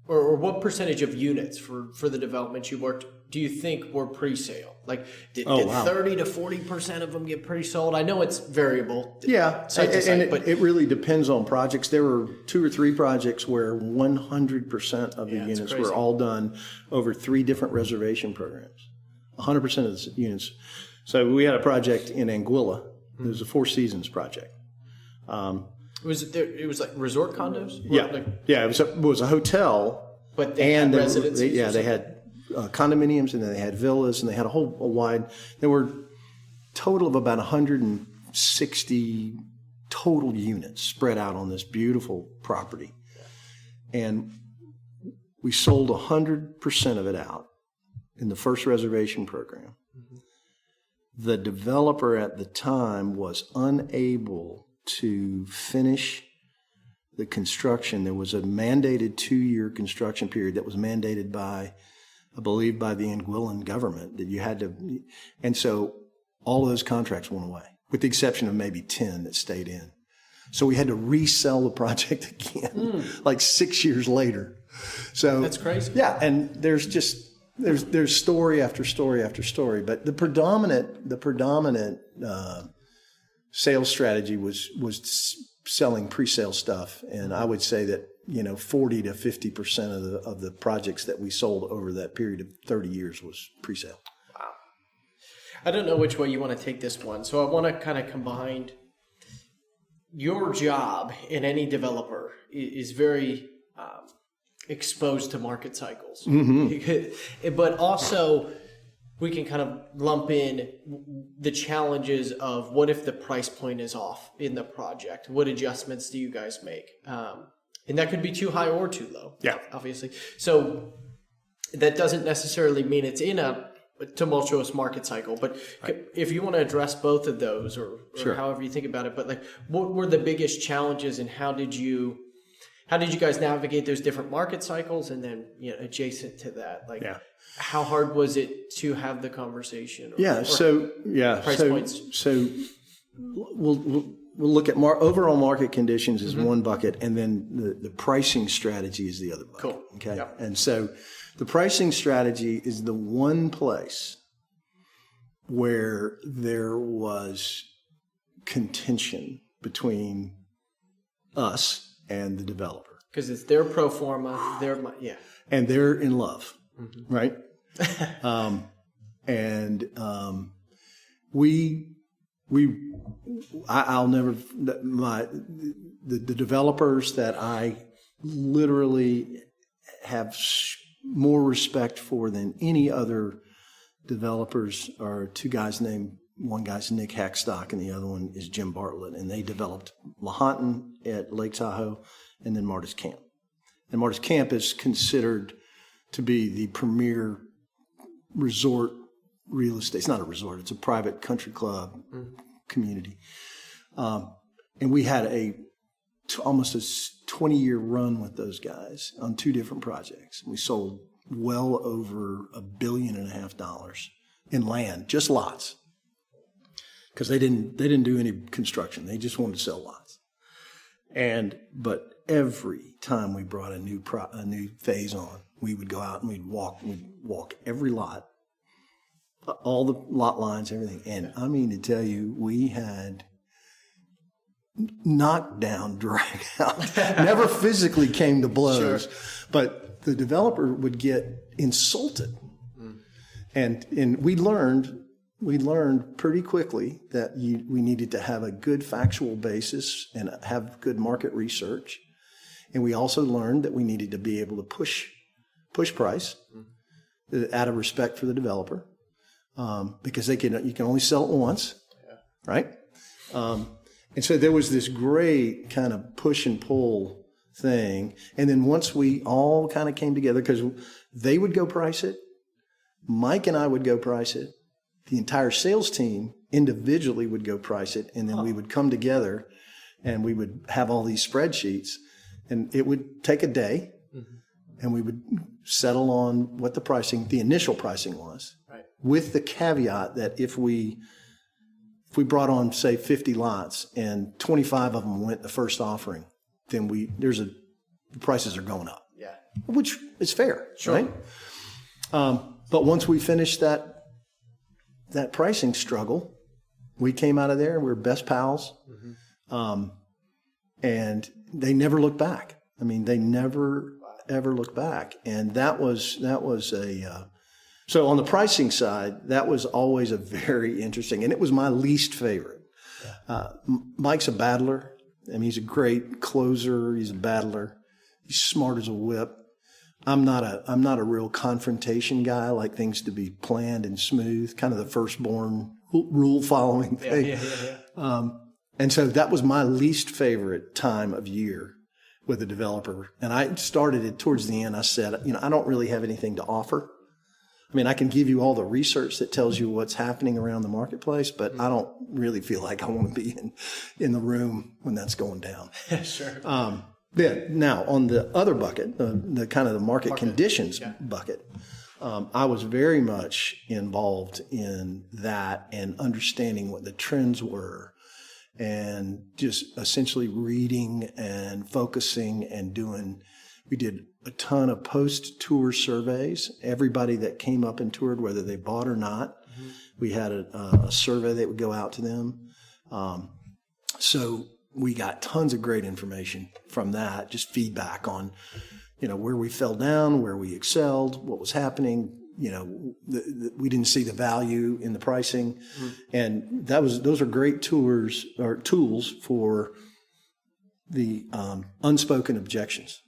Speaker 2: or what percentage of units for the developments you worked do you think were pre-sale? Like, did 30 to 40% of them get pre-sold? I know it's variable.
Speaker 1: Yeah,
Speaker 2: site to site, but
Speaker 1: it really depends on projects. There were 2 or 3 projects where 100% of the units were all done over 3 different reservation programs. 100% of the units. So we had a project in Anguilla. It was a 4 Seasons project.
Speaker 2: it was like resort condos?
Speaker 1: It was a hotel.
Speaker 2: But they had residencies?
Speaker 1: They had condominiums, and then they had villas, and they had a wide. There were total of about 160 total units spread out on this beautiful property, and we sold 100% of it out in the first reservation program. The developer at the time was unable to finish the construction. There was a mandated 2-year construction period that was mandated by, I believe, by the Anguillan government, that you had to, and so all of those contracts went away, with the exception of maybe 10 that stayed in. So we had to resell the project again, like 6 years later. So
Speaker 2: that's crazy.
Speaker 1: Yeah, and there's story after story after story, but the predominant sales strategy was selling pre-sale stuff, and I would say that 40 to 50% of the projects that we sold over that period of 30 years was pre-sale.
Speaker 2: Wow. I don't know which way you want to take this one, so I want to kind of combine your job in any developer is very exposed to market cycles, but also we can kind of lump in the challenges of what if the price point is off in the project? What adjustments do you guys make? And that could be too high or too low, obviously. So that doesn't necessarily mean it's in a tumultuous market cycle, but if you want to address both of those or however you think about it, but like, what were the biggest challenges, and how did you guys navigate those different market cycles? And then, adjacent to that, like, how hard was it to have the conversation? Price points.
Speaker 1: So we'll look at overall market conditions as one bucket, and then the pricing strategy is the other bucket.
Speaker 2: Cool.
Speaker 1: Okay.
Speaker 2: Yep.
Speaker 1: And so the pricing strategy is the one place where there was contention between us and the developer.
Speaker 2: Because it's their pro forma,
Speaker 1: and they're in love, right? I'll never, the developers that I literally have more respect for than any other developers are 2 guys named, one guy's Nick Hackstock and the other one is Jim Bartlett, and they developed Lahontan at Lake Tahoe and then Martis Camp. And Martis Camp is considered to be the premier resort real estate. It's not a resort, it's a private country club community. And we had almost a 20-year run with those guys on 2 different projects. We sold well over $1.5 billion in land, just lots, because they didn't do any construction. They just wanted to sell lots. But every time we brought a new phase on, we would go out and we'd walk every lot, all the lot lines, everything. And I mean to tell you, we had knockdown, drag out. Never physically came to blows, but the developer would get insulted. And we learned pretty quickly that we needed to have a good factual basis and have good market research. And we also learned that we needed to be able to push price out of respect for the developer. because you can only sell it once, right? And so there was this great kind of push and pull thing. And then once we all kind of came together, because they would go price it, Mike and I would go price it, the entire sales team individually would go price it, and then we would come together and we would have all these spreadsheets, and it would take a day, and we would settle on what the initial pricing was,
Speaker 2: right, with
Speaker 1: the caveat that if we brought on, say, 50 lots and 25 of them went the first offering, then the prices are going up.
Speaker 2: Yeah.
Speaker 1: Which is fair,
Speaker 2: sure,
Speaker 1: right? But once we finished that pricing struggle, we came out of there and we were best pals. And they never looked back. I mean, they never ever looked back. And that was so on the pricing side, that was always a very interesting, and it was my least favorite. Mike's a battler. I mean, he's a great closer. He's a battler. He's smart as a whip. I'm not a real confrontation guy. I like things to be planned and smooth, kind of the firstborn rule following thing. Yeah. And so that was my least favorite time of year with a developer. And I started it towards the end. I said, I don't really have anything to offer. I mean, I can give you all the research that tells you what's happening around the marketplace, but I don't really feel like I want to be in the room when that's going down.
Speaker 2: Sure.
Speaker 1: Now on the other bucket, the kind of the market conditions bucket, I was very much involved in that and understanding what the trends were, and just essentially reading and focusing and doing. We did a ton of post-tour surveys. Everybody that came up and toured, whether they bought or not, we had a survey that would go out to them. So we got tons of great information from that, just feedback on, where we fell down, where we excelled, what was happening. We didn't see the value in the pricing, and those are great tools for the unspoken objections.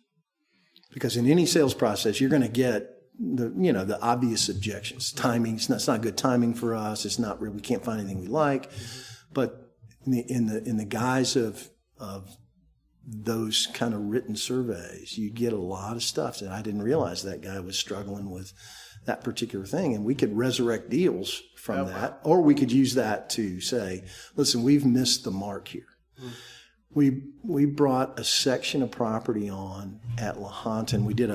Speaker 1: Because in any sales process, you're going to get the obvious objections. Timing, it's not good timing for us. It's not really, we can't find anything we like. But in the guise of those kind of written surveys, you get a lot of stuff that I didn't realize that guy was struggling with that particular thing. And we could resurrect deals from that, or we could use that to say, listen, we've missed the mark here. We brought a section of property on at LaHontan. We did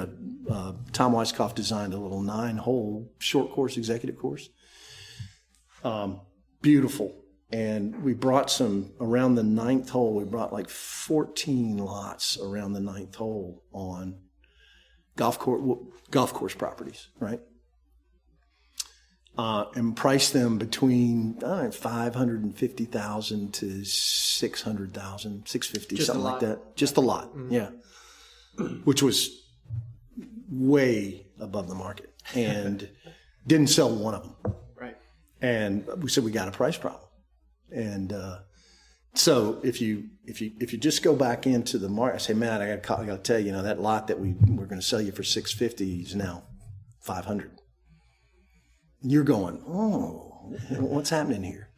Speaker 1: Tom Weiskopf designed a little 9-hole short course, executive course. Beautiful. And we brought some around the 9th hole. We brought like 14 lots around the 9th hole on golf course properties, right? And priced them between $550,000 to $600,000, $650,000, something like that. Just a lot, yeah. Which was way above the market, and didn't sell one of them.
Speaker 2: Right. And
Speaker 1: we said we got a price problem, and so if you just go back into the market, I say, Matt, I got to tell you, that lot that we're going to sell you for $650 is now $500. You're going, oh, what's happening here?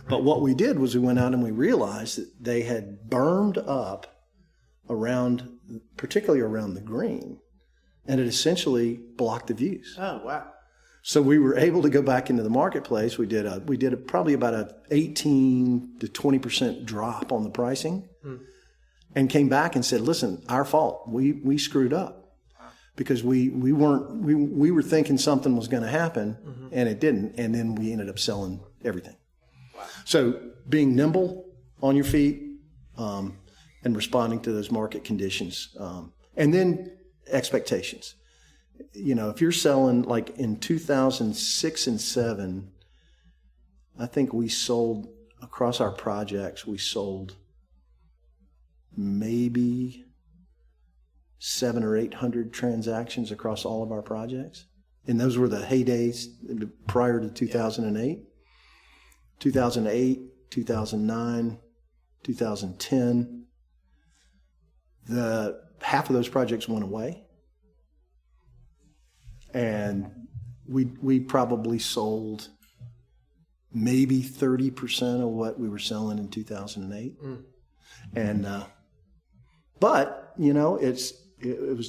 Speaker 1: But what we did was we went out and we realized that they had bermed up particularly around the green, and it essentially blocked the views.
Speaker 2: Oh, wow.
Speaker 1: So we were able to go back into the marketplace. We did probably about a 18 to 20% drop on the pricing, and came back and said, listen, our fault. We screwed up. Because we were thinking something was going to happen, and it didn't, and then we ended up selling everything. Wow. So being nimble on your feet, and responding to those market conditions, and then expectations. If you're selling like in 2006 and 2007, I think we sold across our projects. We sold maybe 700 or 800 transactions across all of our projects. And those were the heydays prior to 2008. 2008, 2009, 2010. Half of those projects went away. And we probably sold maybe 30% of what we were selling in 2008. And, but you know, it's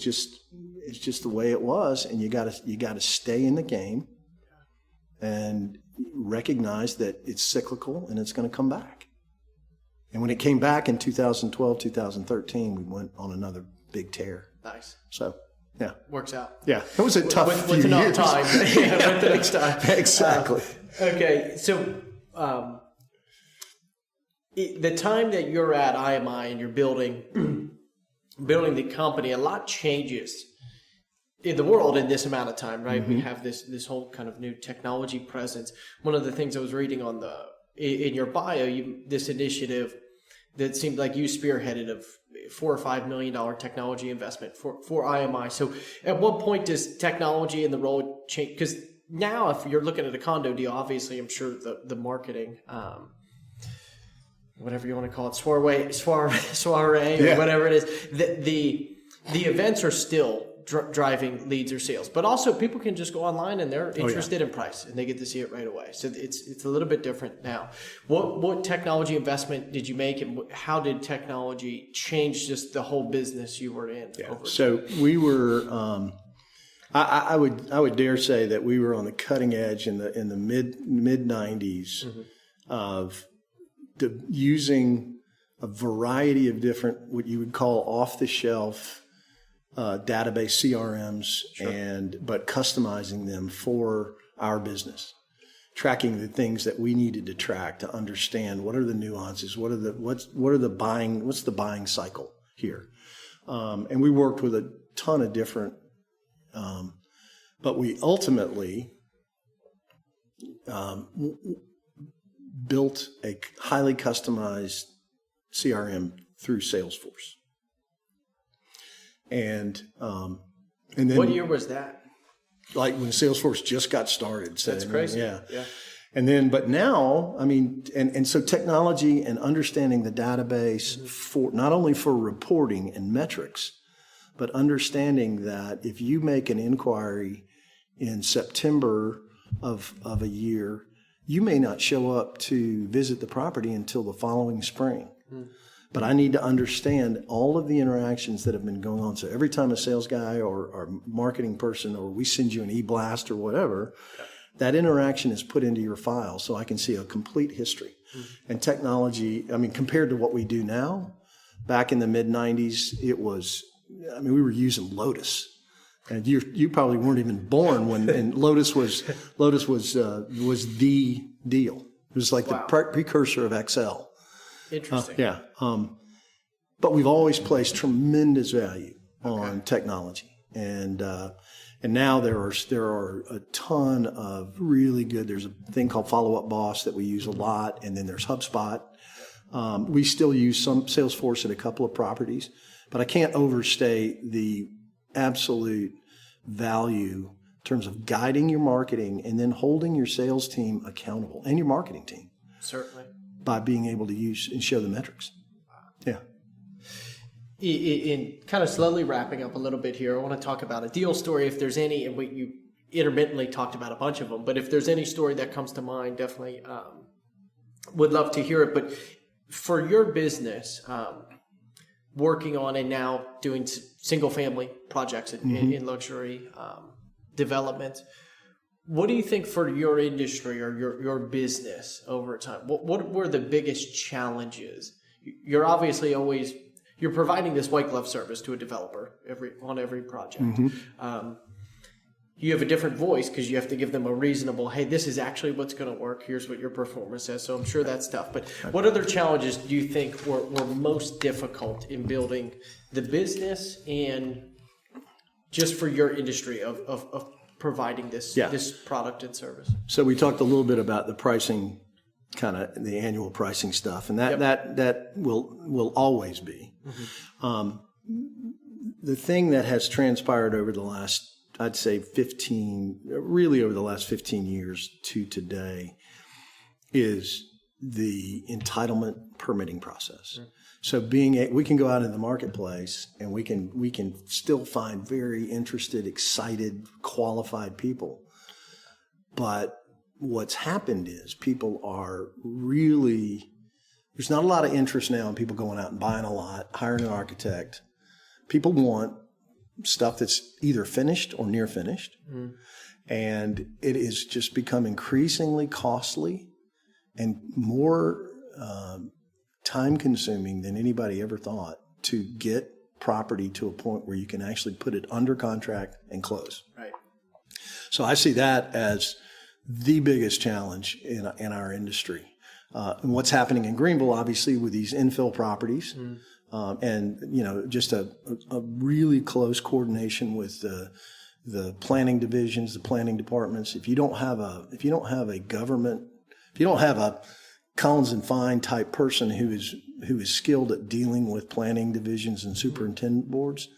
Speaker 1: just the way it was. And you gotta stay in the game and recognize that it's cyclical and it's going to come back. And when it came back in 2012, 2013, we went on another big tear.
Speaker 2: Nice.
Speaker 1: So, yeah.
Speaker 2: Works out.
Speaker 1: Yeah. It was a tough few
Speaker 2: with enough
Speaker 1: years.
Speaker 2: time. Yeah, with enough time.
Speaker 1: Exactly.
Speaker 2: Okay. So, the time that you're at IMI and you're building the company, a lot changes in the world in this amount of time, right? We have this whole kind of new technology presence. One of the things I was reading in your bio, this initiative that seemed like you spearheaded of $4 or $5 million technology investment for IMI. So at what point does technology and the role change? Because now if you're looking at a condo deal, obviously I'm sure the marketing, whatever you want to call it, soiree or whatever it is, the events are still driving leads or sales, but also people can just go online and they're interested in price and they get to see it right away. So it's a little bit different now. What technology investment did you make, and how did technology change just the whole business you were in?
Speaker 1: So we were, I would dare say that we were on the cutting edge in the mid 90s of using a variety of different, what you would call off the shelf database CRMs, but customizing them for our business, tracking the things that we needed to track to understand what are the nuances, what's the buying cycle here, and we worked with a ton of different, but we ultimately built a highly customized CRM through Salesforce. And then
Speaker 2: what year was that?
Speaker 1: Like when Salesforce just got started. So,
Speaker 2: that's crazy.
Speaker 1: Yeah. And then, but now, I mean, and so technology and understanding the database for not only for reporting and metrics, but understanding that if you make an inquiry in September of a year, you may not show up to visit the property until the following spring. But I need to understand all of the interactions that have been going on. So every time a sales guy or marketing person, or we send you an e-blast or whatever, that interaction is put into your file so I can see a complete history. And technology, I mean, compared to what we do now, back in the mid 90s, we were using Lotus. And you probably weren't even born when, and Lotus was the deal. It was like the precursor of Excel.
Speaker 2: Interesting.
Speaker 1: But we've always placed tremendous value on technology, and now there are a ton of really good. There's a thing called Follow Up Boss that we use a lot, and then there's HubSpot. We still use some Salesforce at a couple of properties, but I can't overstate the absolute value in terms of guiding your marketing and then holding your sales team accountable and your marketing team.
Speaker 2: Certainly.
Speaker 1: By being able to use and show the metrics. Yeah.
Speaker 2: In kind of slowly wrapping up a little bit here, I want to talk about a deal story, if there's any, and you intermittently talked about a bunch of them, but if there's any story that comes to mind, definitely would love to hear it. But for your business, working on and now doing single family projects in luxury development, what do you think for your industry or your business over time? What were the biggest challenges? You're obviously you're providing this white glove service to a developer on every project. You have a different voice because you have to give them a reasonable, hey, this is actually what's going to work. Here's what your performance is. So I'm sure that's tough. But what other challenges do you think were most difficult in building the business and just for your industry of providing this product and service?
Speaker 1: So we talked a little bit about the pricing, kind of the annual pricing stuff, and that will always be. The thing that has transpired over the last, I'd say over the last 15 years to today, is the entitlement permitting process. So we can go out in the marketplace and we can still find very interested, excited, qualified people. But what's happened is people are really, there's not a lot of interest now in people going out and buying a lot, hiring an architect. People want stuff that's either finished or near finished. Mm. And it is just become increasingly costly and more time consuming than anybody ever thought to get property to a point where you can actually put it under contract and close.
Speaker 2: Right.
Speaker 1: So I see that as the biggest challenge in our industry. And what's happening in Greenville, obviously, with these infill properties, and just a really close coordination with the planning divisions, the planning departments. If you don't have a Collins and Fine type person who is skilled at dealing with planning divisions and superintendent boards,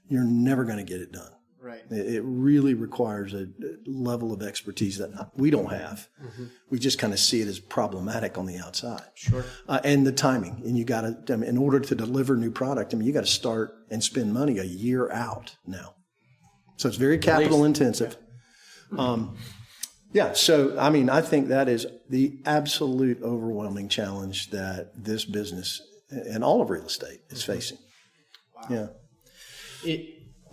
Speaker 1: you're never going to get it done.
Speaker 2: Right.
Speaker 1: It really requires a level of expertise that we don't have. Mm-hmm. We just kind of see it as problematic on the outside.
Speaker 2: Sure.
Speaker 1: And the timing. And you got to, in order to deliver new product, you got to start and spend money a year out now. So it's very capital intensive. Yeah. So, I think that is the absolute overwhelming challenge that this business and all of real estate is facing. Wow. Yeah.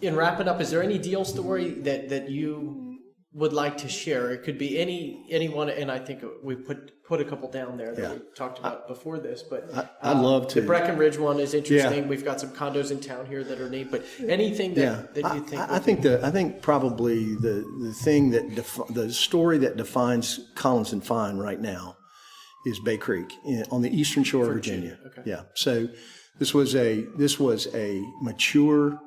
Speaker 2: In wrapping up, is there any deal story that you would like to share? It could be anyone, and I think we put a couple down there that we talked about before this. But
Speaker 1: I'd love to.
Speaker 2: The Breckenridge one is interesting.
Speaker 1: Yeah.
Speaker 2: We've got some condos in town here that are neat. But anything that you think?
Speaker 1: I think probably the thing the story that defines Collins and Fine right now is Bay Creek on the eastern shore of Virginia.
Speaker 2: Okay.
Speaker 1: Yeah. So this was a mature.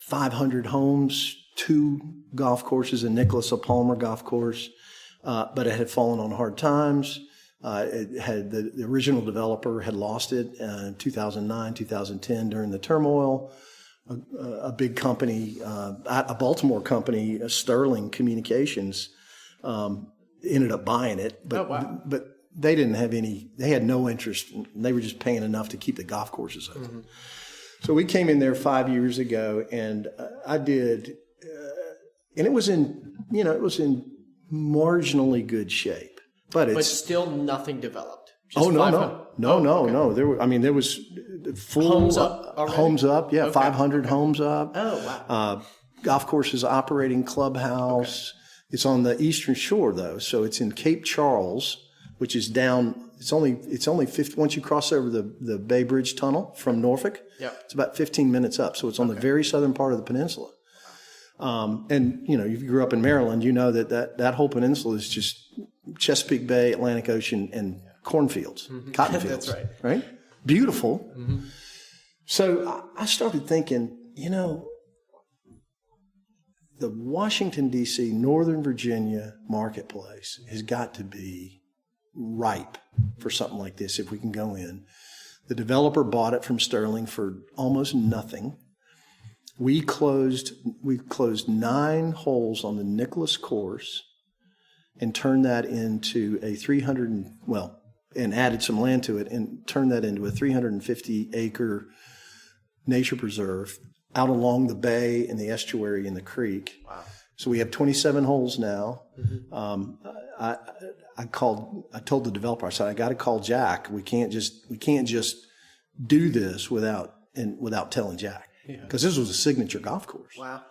Speaker 1: 500 homes, 2 golf courses, a Nicholas A. Palmer golf course, but it had fallen on hard times. It had the original developer had lost it in 2009, 2010 during the turmoil. A big company, a Baltimore company, Sterling Communications, ended up buying it, but they didn't have they had no interest. They were just paying enough to keep the golf courses open. Mm-hmm. So we came in there 5 years ago, and I did, and it was in marginally good shape, but
Speaker 2: still nothing developed.
Speaker 1: Just no. There was full
Speaker 2: homes up already?
Speaker 1: Homes up, yeah, okay. 500 homes up.
Speaker 2: Oh wow.
Speaker 1: Golf courses operating clubhouse. Okay. It's on the eastern shore though, so it's in Cape Charles, which is down. It's only 50 once you cross over the Bay Bridge Tunnel from Norfolk.
Speaker 2: Yep.
Speaker 1: It's about 15 minutes up, so it's on the very southern part of the peninsula. And if you grew up in Maryland, you know that whole peninsula is just Chesapeake Bay, Atlantic Ocean, and cornfields, cotton fields.
Speaker 2: That's right.
Speaker 1: Right? Beautiful. Mm-hmm. So I started thinking, the Washington, D.C., Northern Virginia marketplace has got to be ripe for something like this if we can go in. The developer bought it from Sterling for almost nothing. We closed 9 holes on the Nicholas course and turned that into a and added some land to it and turned that into a 350-acre nature preserve out along the bay and the estuary and the creek. Wow. So we have 27 holes now. Mm-hmm. I told the developer, I said, I got to call Jack. We can't just do this without telling Jack, because this was a signature golf course.
Speaker 2: Wow.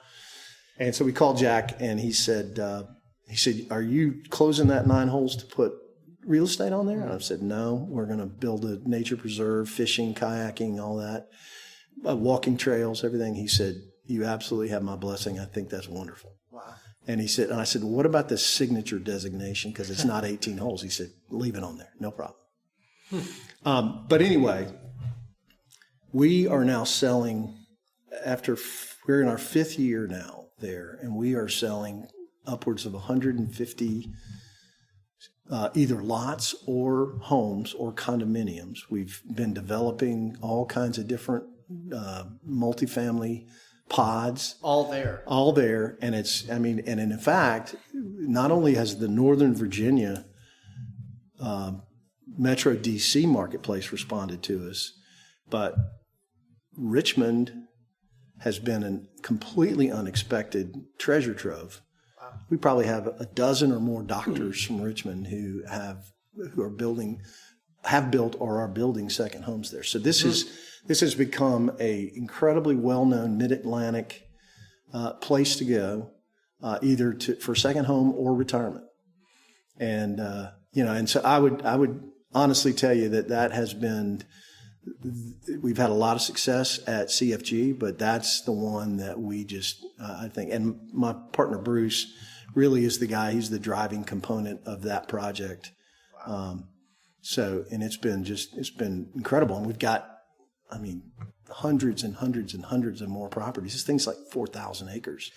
Speaker 1: And so we called Jack, and he said, are you closing that 9 holes to put real estate on there? And I said, no, we're going to build a nature preserve, fishing, kayaking, all that, walking trails, everything. He said, you absolutely have my blessing. I think that's wonderful. Wow. And I said, well, what about the signature designation? Because it's not 18 holes. He said, leave it on there. No problem. But anyway, we are now selling we're in our 5th year now there, and we are selling upwards of 150 either lots or homes or condominiums. We've been developing all kinds of different multifamily pods.
Speaker 2: All there.
Speaker 1: And and in fact, not only has the Northern Virginia Metro DC marketplace responded to us, but Richmond has been a completely unexpected treasure trove. We probably have a dozen or more doctors from Richmond who have built or are building second homes there. So this has become a incredibly well-known Mid-Atlantic place to go, either for second home or retirement. And and so I would honestly tell you that has been. We've had a lot of success at CFG, but that's the one that we just, I think, and my partner Bruce really is the guy, he's the driving component of that project. Wow. And it's been incredible. And we've got, hundreds and hundreds and hundreds of more properties. This thing's like 4,000 acres.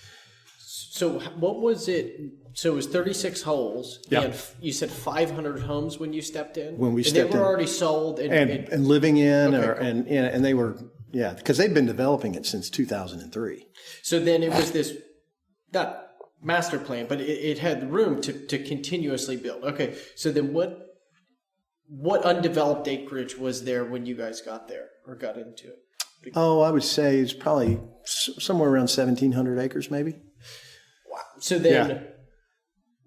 Speaker 2: So what was it? So it was 36 holes.
Speaker 1: Yeah.
Speaker 2: And you said 500 homes when you stepped in?
Speaker 1: When we stepped in.
Speaker 2: And they were already sold?
Speaker 1: And living in,
Speaker 2: Okay, cool.
Speaker 1: and they were, because they've been developing it since 2003.
Speaker 2: So then it was this, not master plan, but it had room to continuously build. Okay, so then what undeveloped acreage was there when you guys got there or got into it?
Speaker 1: Oh, I would say it's probably somewhere around 1,700 acres maybe.
Speaker 2: Wow. So then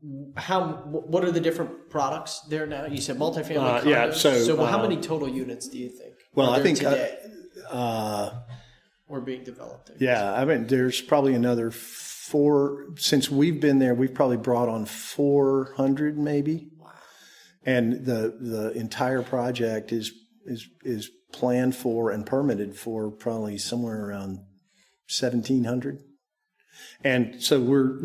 Speaker 2: what are the different products there now? You said multifamily condos. So how many total units do you think?
Speaker 1: Well, I think
Speaker 2: today or being developed?
Speaker 1: There's probably another 4 since we've been there. We've probably brought on 400 maybe.
Speaker 2: Wow.
Speaker 1: And the entire project is planned for and permitted for probably somewhere around 1,700. And so we're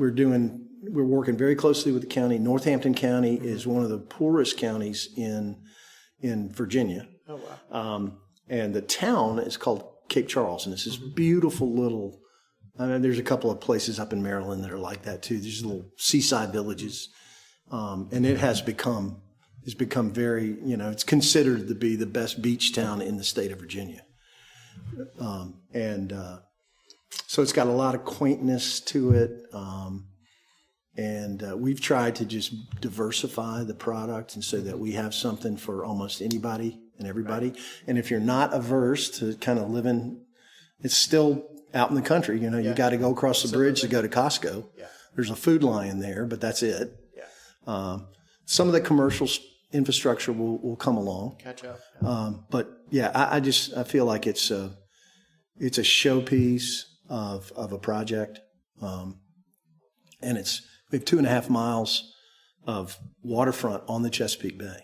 Speaker 1: working very closely with the county. Northampton County is one of the poorest counties in Virginia.
Speaker 2: Oh, wow.
Speaker 1: And the town is called Cape Charles, and it's this beautiful little, there's a couple of places up in Maryland that are like that too. These little seaside villages. And it has become very, it's considered to be the best beach town in the state of Virginia. So it's got a lot of quaintness to it. We've tried to just diversify the product and so that we have something for almost anybody and everybody. Right. And if you're not averse to kind of living, it's still out in the country. You got to go across the bridge to go to Costco. Yeah. There's a Food Lion there, but that's it. Yeah. Some of the commercial infrastructure will come along. Catch up. Yeah. I feel like it's a showpiece of a project. And we have 2.5 miles of waterfront on the Chesapeake Bay.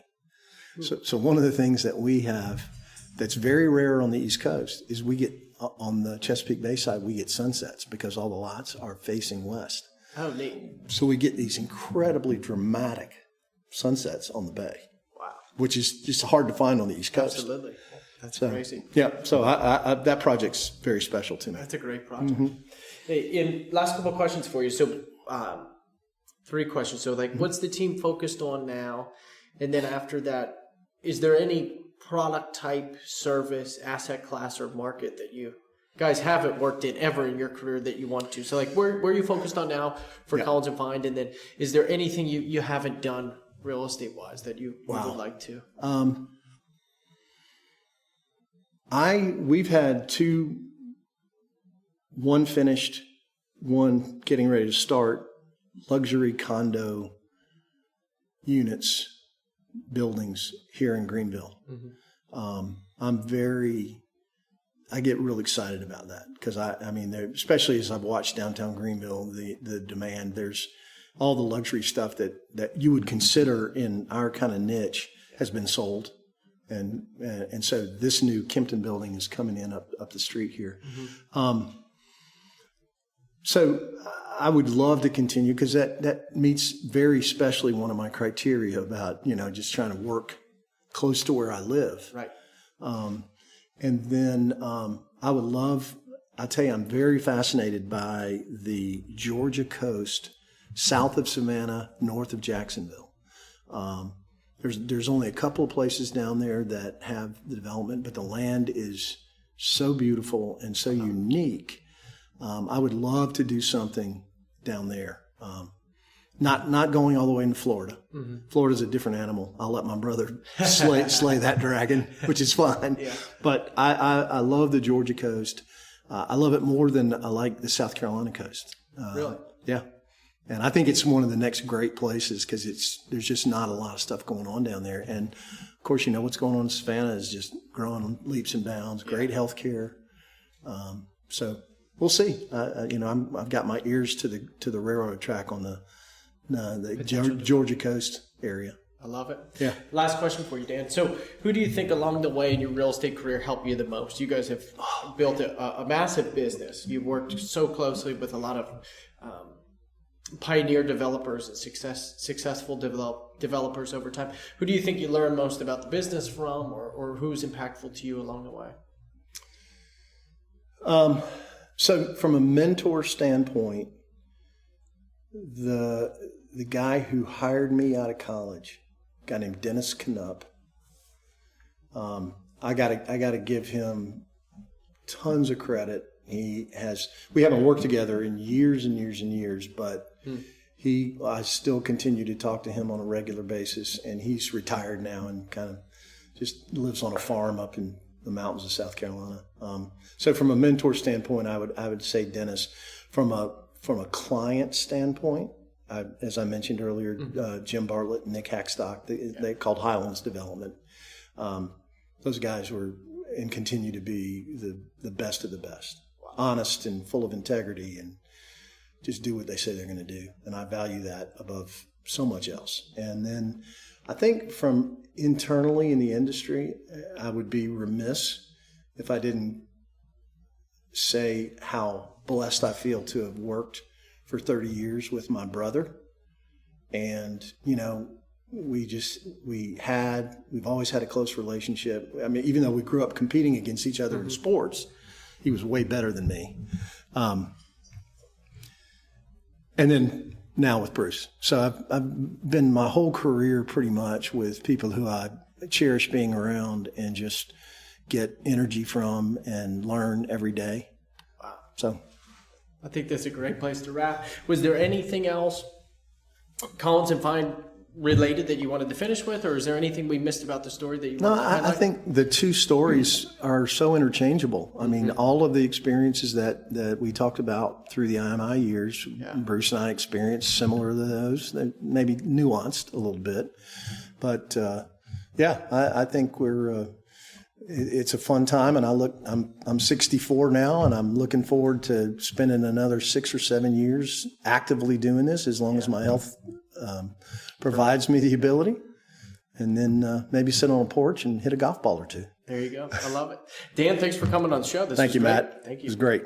Speaker 1: So one of the things that we have that's very rare on the East Coast is we get on the Chesapeake Bay side, we get sunsets because all the lots are facing west.
Speaker 2: Oh, neat. So
Speaker 1: we get these incredibly dramatic sunsets on the bay. Wow. Which is just hard to find on the East Coast.
Speaker 2: Absolutely. That's crazy.
Speaker 1: Yeah. So I that project's very special to me.
Speaker 2: That's a great project. Mm-hmm. Hey, last couple of questions for you. So 3 questions. So what's the team focused on now? And then after that, is there any product type, service, asset class, or market that you guys haven't worked in ever in your career that you want to? So where are you focused on now for Collins and Fine? And then is there anything you haven't done real estate wise that you would like to?
Speaker 1: We've had 2, one finished, one getting ready to start, luxury condo units, buildings here in Greenville. Mm-hmm. I get real excited about that because especially as I've watched downtown Greenville, the demand, there's all the luxury stuff that you would consider in our kind of niche has been sold. And so this new Kempton building is coming in up the street here. Mm-hmm. So I would love to continue because that meets very specially one of my criteria about, just trying to work close to where I live.
Speaker 2: Right.
Speaker 1: And then I tell you, I'm very fascinated by the Georgia coast, south of Savannah, north of Jacksonville. There's only a couple of places down there that have the development, but the land is so beautiful and so unique. I would love to do something down there. Not going all the way into Florida. Mm-hmm. Florida's a different animal. I'll let my brother slay that dragon, which is fine. Yeah. But I love the Georgia coast. I love it more than I like the South Carolina coast.
Speaker 2: Really?
Speaker 1: Yeah. And I think it's one of the next great places because there's just not a lot of stuff going on down there. And of course, what's going on in Savannah is just growing leaps and bounds. Great health care. So we'll see. I've got my ears to the railroad track on the Georgia coast area.
Speaker 2: I love it.
Speaker 1: Yeah.
Speaker 2: Last question for you, Dan. So who do you think along the way in your real estate career helped you the most? You guys have built a massive business. You've worked so closely with a lot of pioneer developers and successful developers over time. Who do you think you learn most about the business from, or who's impactful to you along the way?
Speaker 1: So from a mentor standpoint, the guy who hired me out of college, a guy named Dennis Knupp, I gotta give him tons of credit. We haven't worked together in years and years and years, but I still continue to talk to him on a regular basis, and he's retired now and kind of just lives on a farm up in the mountains of South Carolina. So from a mentor standpoint, I would say Dennis. From a client standpoint, as I mentioned earlier, Jim Bartlett and Nick Hackstock, they called Highlands Development. Those guys were and continue to be the best of the best. Honest and full of integrity, and just do what they say they're going to do. And I value that above so much else. And then I think from internally in the industry, I would be remiss if I didn't say how blessed I feel to have worked for 30 years with my brother. And, we've always had a close relationship. I mean, even though we grew up competing against each other in sports, he was way better than me. And then now with Bruce. So I've been my whole career pretty much with people who I cherish being around and just get energy from and learn every day.
Speaker 2: Wow.
Speaker 1: So
Speaker 2: I think that's a great place to wrap. Was there anything else Collins and Fine related that you wanted to finish with, or is there anything we missed about the story that you wanted to highlight?
Speaker 1: I think the two stories are so interchangeable. I mean, all of the experiences that we talked about through the IMI years, Bruce and I experienced similar to those. They maybe nuanced a little bit, but I think it's a fun time, and I'm 64 now, and I'm looking forward to spending another 6 or 7 years actively doing this, as long as my health provides me the ability, and then maybe sit on a porch and hit a golf ball or two.
Speaker 2: There you go. I love it. Dan, thanks for coming on the show.
Speaker 1: Thank you,
Speaker 2: great.
Speaker 1: Matt.
Speaker 2: Thank you.
Speaker 1: It was great.